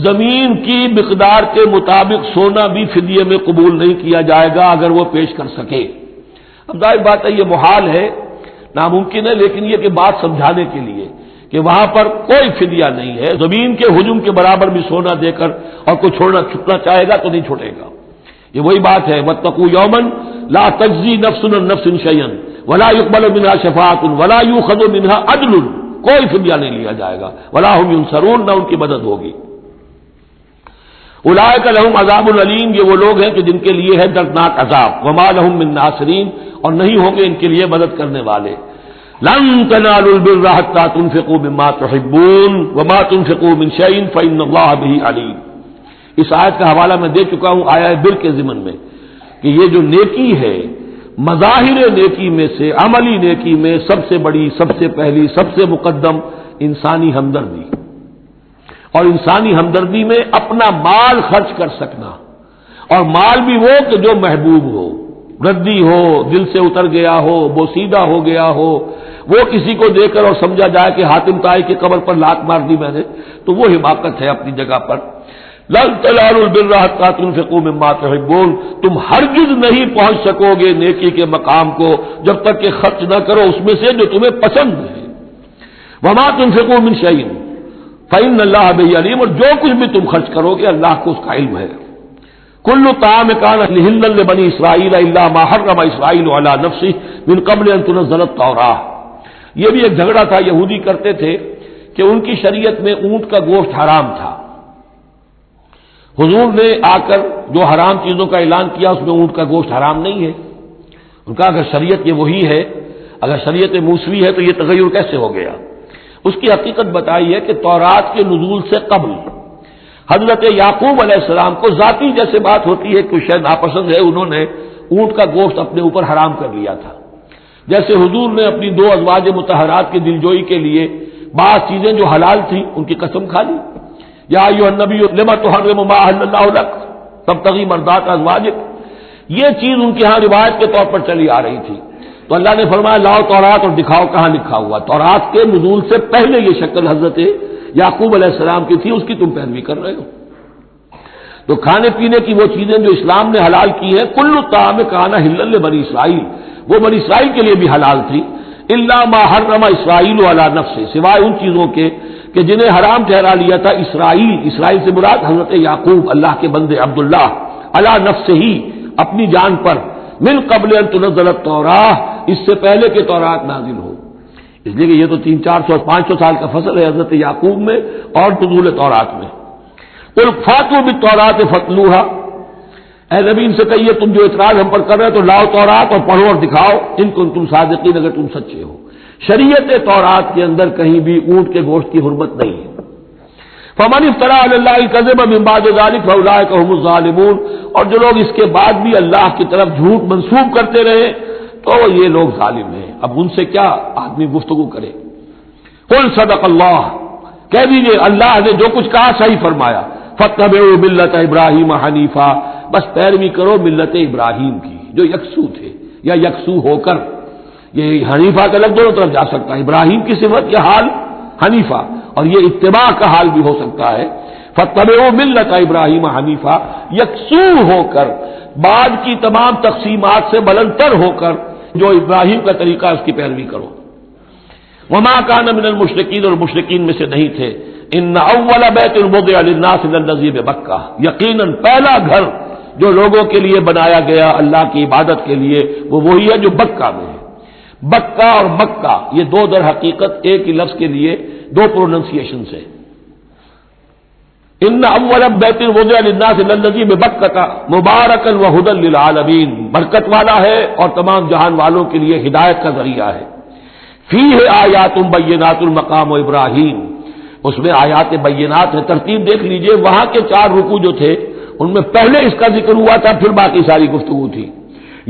زمین کی مقدار کے مطابق سونا بھی فدیے میں قبول نہیں کیا جائے گا اگر وہ پیش کر سکے۔ اب ظاہر بات ہے یہ محال ہے، ناممکن ہے، لیکن یہ کہ بات سمجھانے کے لیے کہ وہاں پر کوئی فدیہ نہیں ہے، زمین کے حجم کے برابر بھی سونا دے کر اور کوئی چھٹنا چاہے گا تو نہیں چھوٹے گا۔ یہ وہی بات ہے، واتقوا یوما لا تجزی نفس عن نفس شیئا ولا يقبل منها شفاعۃ ولا یؤخذ منها عدل، کوئی فدیہ نہیں لیا جائے گا، ولا هم ينصرون، نہ ان کی مدد ہوگی۔ اولئک لهم عذاب الیم، یہ وہ لوگ ہیں کہ جن کے لیے ہے دردناک عذاب، وما لهم من ناصرین، اور نہیں ہوں گے ان کے لیے مدد کرنے والے۔ لن تنالوا البر حتى تنفقوا مما تحبون وما تنفقوا من شيء فإن الله به عليم۔ اس آیت کا حوالہ میں دے چکا ہوں آیا بر کے ضمن میں کہ یہ جو نیکی ہے، مظاہر نیکی میں سے، عملی نیکی میں سب سے بڑی، سب سے پہلی، سب سے مقدم انسانی ہمدردی، اور انسانی ہمدردی میں اپنا مال خرچ کر سکنا، اور مال بھی وہ کہ جو محبوب ہو، ردی ہو، دل سے اتر گیا ہو، بوسیدہ ہو گیا ہو، وہ کسی کو دے کر اور سمجھا جائے کہ حاتم طائی کی قبر پر لات مار دی میں نے، تو وہ حماقت ہے اپنی جگہ پر۔ لن تنالوا البر حتى تنفقوا مما تحبون، تم ہرگز نہیں پہنچ سکو گے نیکی کے مقام کو جب تک کہ خرچ نہ کرو اس میں سے جو تمہیں پسند ہے۔ وما تنفقوا من شيء فإن الله به عليم، اور جو کچھ بھی تم خرچ کرو گے اللہ کو اس کا علم ہے۔ کل طعام کان حلا لبنی اسرائیل الا ما حرم اسرائیل علی نفسہ من قبل ان تنزل التوراۃ، یہ بھی ایک جھگڑا تھا، یہودی کرتے تھے کہ ان کی شریعت میں اونٹ کا گوشت حرام تھا، حضور نے آ کر جو حرام چیزوں کا اعلان کیا اس میں اونٹ کا گوشت حرام نہیں ہے۔ ان کا اگر شریعت یہ وہی ہے، اگر شریعت موسوی ہے تو یہ تغیر کیسے ہو گیا؟ اس کی حقیقت بتائی ہے کہ تورات کے نزول سے قبل حضرت یعقوب علیہ السلام کو ذاتی جیسے بات ہوتی ہے کہ شاید ناپسند ہے، انہوں نے اونٹ کا گوشت اپنے اوپر حرام کر لیا تھا، جیسے حضور نے اپنی دو ازواج مطہرات کی دلجوئی کے لیے بعض چیزیں جو حلال تھیں ان کی قسم کھا لی، یا ایھا النبی لما تحرم ما احل اللہ لک تبتغی مرضات ازواجک، یہ چیز ان کے ہاں روایت کے طور پر چلی آ رہی تھی، تو اللہ نے فرمایا لاؤ تورات اور دکھاؤ کہاں لکھا ہوا۔ تورات کے نزول سے پہلے یہ شکل حضرت یعقوب علیہ السلام کی تھی، اس کی تم پیروی کر رہے ہو۔ تو کھانے پینے کی وہ چیزیں جو اسلام نے حلال کی ہیں، کل طعام کان حلا لبنی اسرائیل، وہ بنی اسرائیل کے لیے بھی حلال تھی، الا ما حرم اسرائیل علی نفسہ، سوائے ان چیزوں کے کہ جنہیں حرام ٹھہرا لیا تھا اسرائیل، اسرائیل سے مراد حضرت یعقوب اللہ کے بندے عبداللہ، علی نفسہ ہی، اپنی جان پر، من قبل ان تنزل التوراۃ، اس سے پہلے کہ تورات نازل ہو، اس لیے کہ یہ تو 300-400-500 سال کا فصل ہے حضرت یعقوب میں اور نزول تورات میں۔ قل فاتوا بالتوراۃ فاتلوها، اے نبی ان سے کہیے تم جو اعتراض ہم پر کر رہے تو لاؤ تورات اور پڑھو اور دکھاؤ، ان کنتم صادقین، اگر تم سچے ہو۔ شریعت تورات کے اندر کہیں بھی اونٹ کے گوشت کی حرمت نہیں ہے۔ فمن افترى علی اللہ الکذب من بعد ذلک فاولئک هم الظالمون، اور جو لوگ اس کے بعد بھی اللہ کی طرف جھوٹ منسوب کرتے رہے تو یہ لوگ ظالم ہیں۔ اب ان سے کیا آدمی گفتگو کرے؟ قل صدق اللہ، کہہ دیجئے اللہ نے جو کچھ کہا صحیح فرمایا، فاتبعوا ملت ابراہیم حنیفا، بس پیروی کرو ملت ابراہیم کی جو یکسو تھے یا یکسو ہو کر، یہ حنیفہ کا لفظ دونوں طرف جا سکتا ہے، ابراہیم کی صفت یہ حال حنیفہ، اور یہ اتباع کا حال بھی ہو سکتا ہے۔ فاتبعوا ملت ابراہیم حنیفہ، یکسو ہو کر، بعد کی تمام تقسیمات سے بلندتر ہو کر جو ابراہیم کا طریقہ اس کی پیروی کرو۔ وما کان من المشرکین، اور مشرکین میں سے نہیں تھے، ان اول بیت وضع للناس للذی ببکہ، یقیناً پہلا گھر جو لوگوں کے لیے بنایا گیا اللہ کی عبادت کے لیے وہ وہی ہے جو بکہ میں ہے۔ بکہ اور مکہ یہ دو در حقیقت ایک ہی لفظ کے لیے دو پروننسیشن سے۔ ان اول بیت وضع للناس للذی ببکہ مبارکا وہدی للعالمین، برکت والا ہے اور تمام جہان والوں کے لیے ہدایت کا ذریعہ ہے۔ فیہ آیات بینات المقام ابراہیم، اس میں آیات بینات ہے۔ ترتیب دیکھ لیجئے، وہاں کے 4 رکوع جو تھے ان میں پہلے اس کا ذکر ہوا تھا، پھر باقی ساری گفتگو تھی۔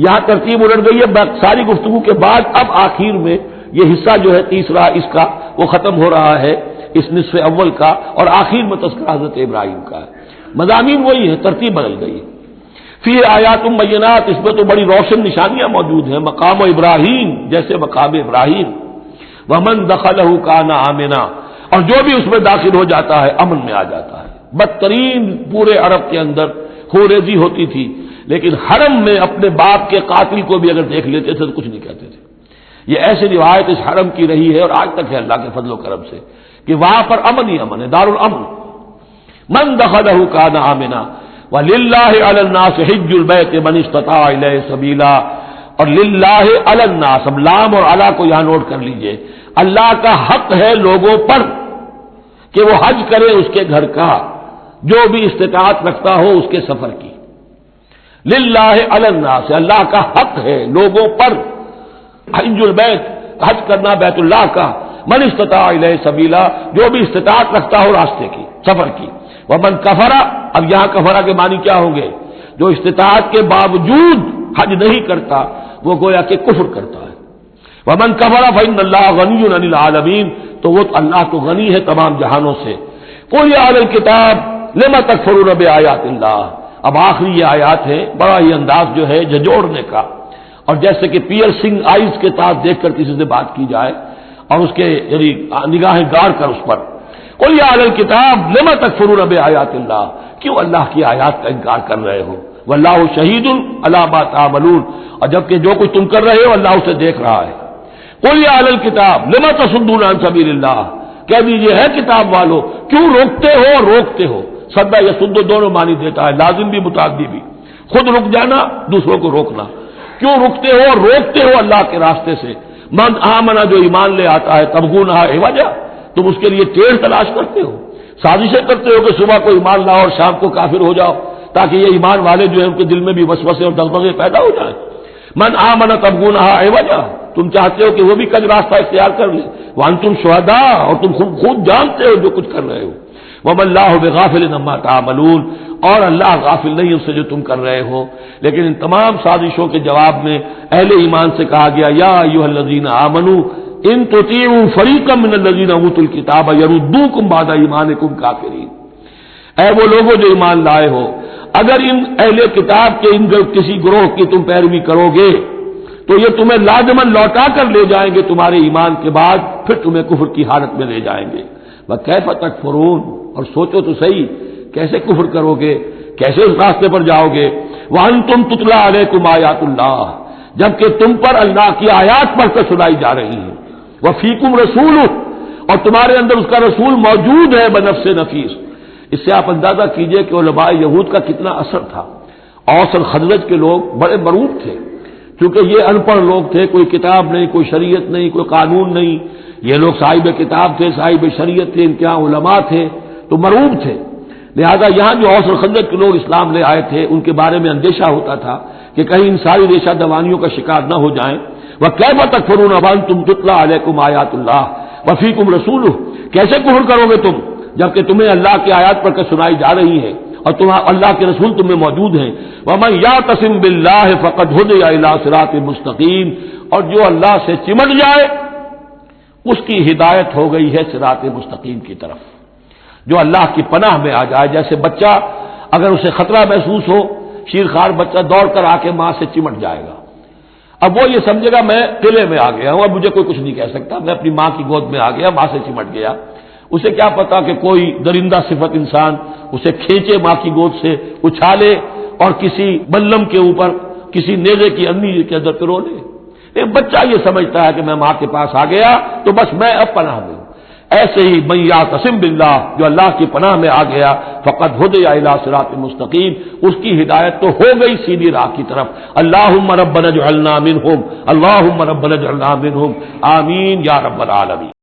یہاں ترتیب الٹ گئی ہے، ساری گفتگو کے بعد اب آخر میں یہ حصہ جو ہے تیسرا اس کا وہ ختم ہو رہا ہے اس نصف اول کا، اور آخر میں تذکرہ حضرت ابراہیم کا ہے۔ مضامین وہی ہے، ترتیب بدل گئی۔ فی آیات بینات، اس میں تو بڑی روشن نشانیاں موجود ہیں، مقام ابراہیم جیسے مقام ابراہیم، ومن دخلہ کان آمنا، اور جو بھی اس میں داخل ہو جاتا ہے امن میں آ جاتا ہے۔ بدترین پورے عرب کے اندر خوریزی ہوتی تھی، لیکن حرم میں اپنے باپ کے قاتل کو بھی اگر دیکھ لیتے تھے تو کچھ نہیں کہتے تھے۔ یہ ایسی روایت اس حرم کی رہی ہے اور آج تک ہے اللہ کے فضل و کرم سے کہ وہاں پر امن ہی امن ہے، دار الامن۔ من دخلہ کان آمنا وللہ علی الناس حج البیت من استطاع الیہ سبیلا، اور للہ علی الناس، اب لام اور علی کو یہاں نوٹ کر لیجئے، اللہ کا حق ہے لوگوں پر کہ وہ حج کرے اس کے گھر کا، جو بھی استطاعت رکھتا ہو اس کے سفر کی۔ للہ علی الناس، اللہ کا حق ہے لوگوں پر، حج البیت، حج کرنا بیت اللہ کا، من استطاع الیہ سبیلا، جو بھی استطاعت رکھتا ہو راستے کی، سفر کی۔ ومن کفرا، اب یہاں کفرا کے معنی کیا ہوں گے؟ جو استطاعت کے باوجود حج نہیں کرتا وہ گویا کہ کفر کرتا ہے۔ ومن کفر فإن اللہ غنی عن العالمین، تو وہ اللہ تو غنی ہے تمام جہانوں سے۔ قل یا اہل الکتاب لم تکفرون بآیات اللہ، اب آخری یہ آیات ہے، بڑا ہی انداز جو ہے جھنجھوڑنے کا، اور جیسے کہ پیئرسنگ آئیز کے ساتھ دیکھ کر کسی سے بات کی جائے اور اس کے یعنی نگاہیں گاڑ کر اس پر، قل یا اہل الکتاب لم تکفرون بآیات اللہ، کیوں اللہ کی آیات کا انکار کر رہے ہو؟ واللہ شہید علی ما تعملون، اور جبکہ جو کچھ تم کر رہے ہو اللہ اسے دیکھ رہا ہے۔ قل یا اہل الکتاب لم تصدون عن سبیل اللہ، کہہ دیجیے ہے کتاب والو کیوں روکتے ہو روکتے ہو؟ سدا یا سد دونوں معنی دیتا ہے، لازم بھی متعدی بھی، خود رک جانا دوسروں کو روکنا۔ کیوں رکتے ہو روکتے ہو اللہ کے راستے سے؟ من آمنا، جو ایمان لے آتا ہے، تبغونہا عوجا، تم اس کے لیے ٹیڑھ تلاش کرتے ہو، سازشیں کرتے ہو کہ صبح کو ایمان لاؤ اور شام کو کافر ہو جاؤ تاکہ یہ ایمان والے جو ہیں ان کے دل میں بھی وسوسے اور دغدغے پیدا ہو جائیں۔ من آمنا تبغونہا عوجا، تم چاہتے ہو کہ وہ بھی کل راستہ اختیار کر لے، وانتم شہداء، اور تم خود جانتے ہو جو کچھ کر رہے ہو۔ وما اللہ بغافل عما تعملون، اور اللہ غافل نہیں اس سے جو تم کر رہے ہو۔ لیکن ان تمام سازشوں کے جواب میں اہل ایمان سے کہا گیا یا ایھا الذین آمنوا ان تطیعوا فریقا من الذین اوتوا الکتاب یردوکم بعد ایمانکم کافرین، اے وہ لوگوں جو ایمان لائے ہو، اگر ان اہل کتاب کے ان کسی گروہ کی تم پیروی کرو گے تو یہ تمہیں لازماً لوٹا کر لے جائیں گے تمہارے ایمان کے بعد، پھر تمہیں کفر کی حالت میں لے جائیں گے۔ وَکَیْفَ تَکْفُرُونَ، اور سوچو تو صحیح کیسے کفر کرو گے، کیسے اس راستے پر جاؤ گے۔ وَأَنْتُمْ تُتْلَىٰ عَلَيْكُمْ آیَاتُ اللَّهِ، جبکہ تم پر اللہ کی آیات پڑھ کر سنائی جا رہی ہیں۔ وَفِيكُمْ رَسُولُهُ، اور تمہارے اندر اس کا رسول موجود ہے بنفس نفیس۔ اس سے آپ اندازہ کیجئے کہ علماء یہود کا کتنا اثر تھا۔ اوس اور خزرج کے لوگ بڑے مرعوب تھے، کیونکہ یہ ان پڑھ لوگ تھے، کوئی کتاب نہیں، کوئی شریعت نہیں، کوئی قانون نہیں۔ یہ لوگ صاحب کتاب تھے، صاحب شریعت تھے، ان کے یہاں علماء تھے تو مرعوب تھے۔ لہذا یہاں جو اوس اور خزرج کے لوگ اسلام لے آئے تھے ان کے بارے میں اندیشہ ہوتا تھا کہ کہیں ان ساری ریشہ دوانیوں کا شکار نہ ہو جائیں۔ وَکَیْفَ تَکْفُرُونَ وَأَنْتُمْ تُتْلَىٰ عَلَيْكُمْ آیَاتُ اللَّهِ وَفِيكُمْ رَسُولُهُ، کیسے کفر کرو گے تم جبکہ تمہیں اللہ کی آیات پڑھ کر سنائی جا رہی ہے اور اللہ کے رسول تم میں موجود ہیں۔ وَمَن يَعْتَصِم بِاللَّهِ فَقَدْ هُدِیَ إِلَىٰ صِرَاطٍ مُّسْتَقِيمٍ، اور جو اللہ سے چمٹ جائے اس کی ہدایت ہو گئی ہے صراط مستقیم کی طرف۔ جو اللہ کی پناہ میں آ جائے، جیسے بچہ اگر اسے خطرہ محسوس ہو، شیرخوار بچہ دوڑ کر آ کے ماں سے چمٹ جائے گا، اب وہ یہ سمجھے گا میں قلعے میں آ گیا ہوں، اب مجھے کوئی کچھ نہیں کہہ سکتا، میں اپنی ماں کی گود میں آ گیا، ماں سے چمٹ گیا۔ اسے کیا پتا کہ کوئی درندہ صفت انسان اسے کھینچے ماں کی گود سے، اچھالے اور کسی بلم کے اوپر کسی نیزے کی انی کے اندر پرو لے۔ ایک بچہ یہ سمجھتا ہے کہ میں ماں کے پاس آ گیا تو بس میں اب پناہ میں ہوں، ایسے ہی من یعتصم باللہ، جو اللہ کی پناہ میں آ گیا، فقد ہدی الی صراط مستقیم، اس کی ہدایت تو ہو گئی سیدھی راہ کی طرف۔ اللہم ربنا اجعلنا منہم، اللہم ربنا اجعلنا منہم، آمین یا رب العالمین۔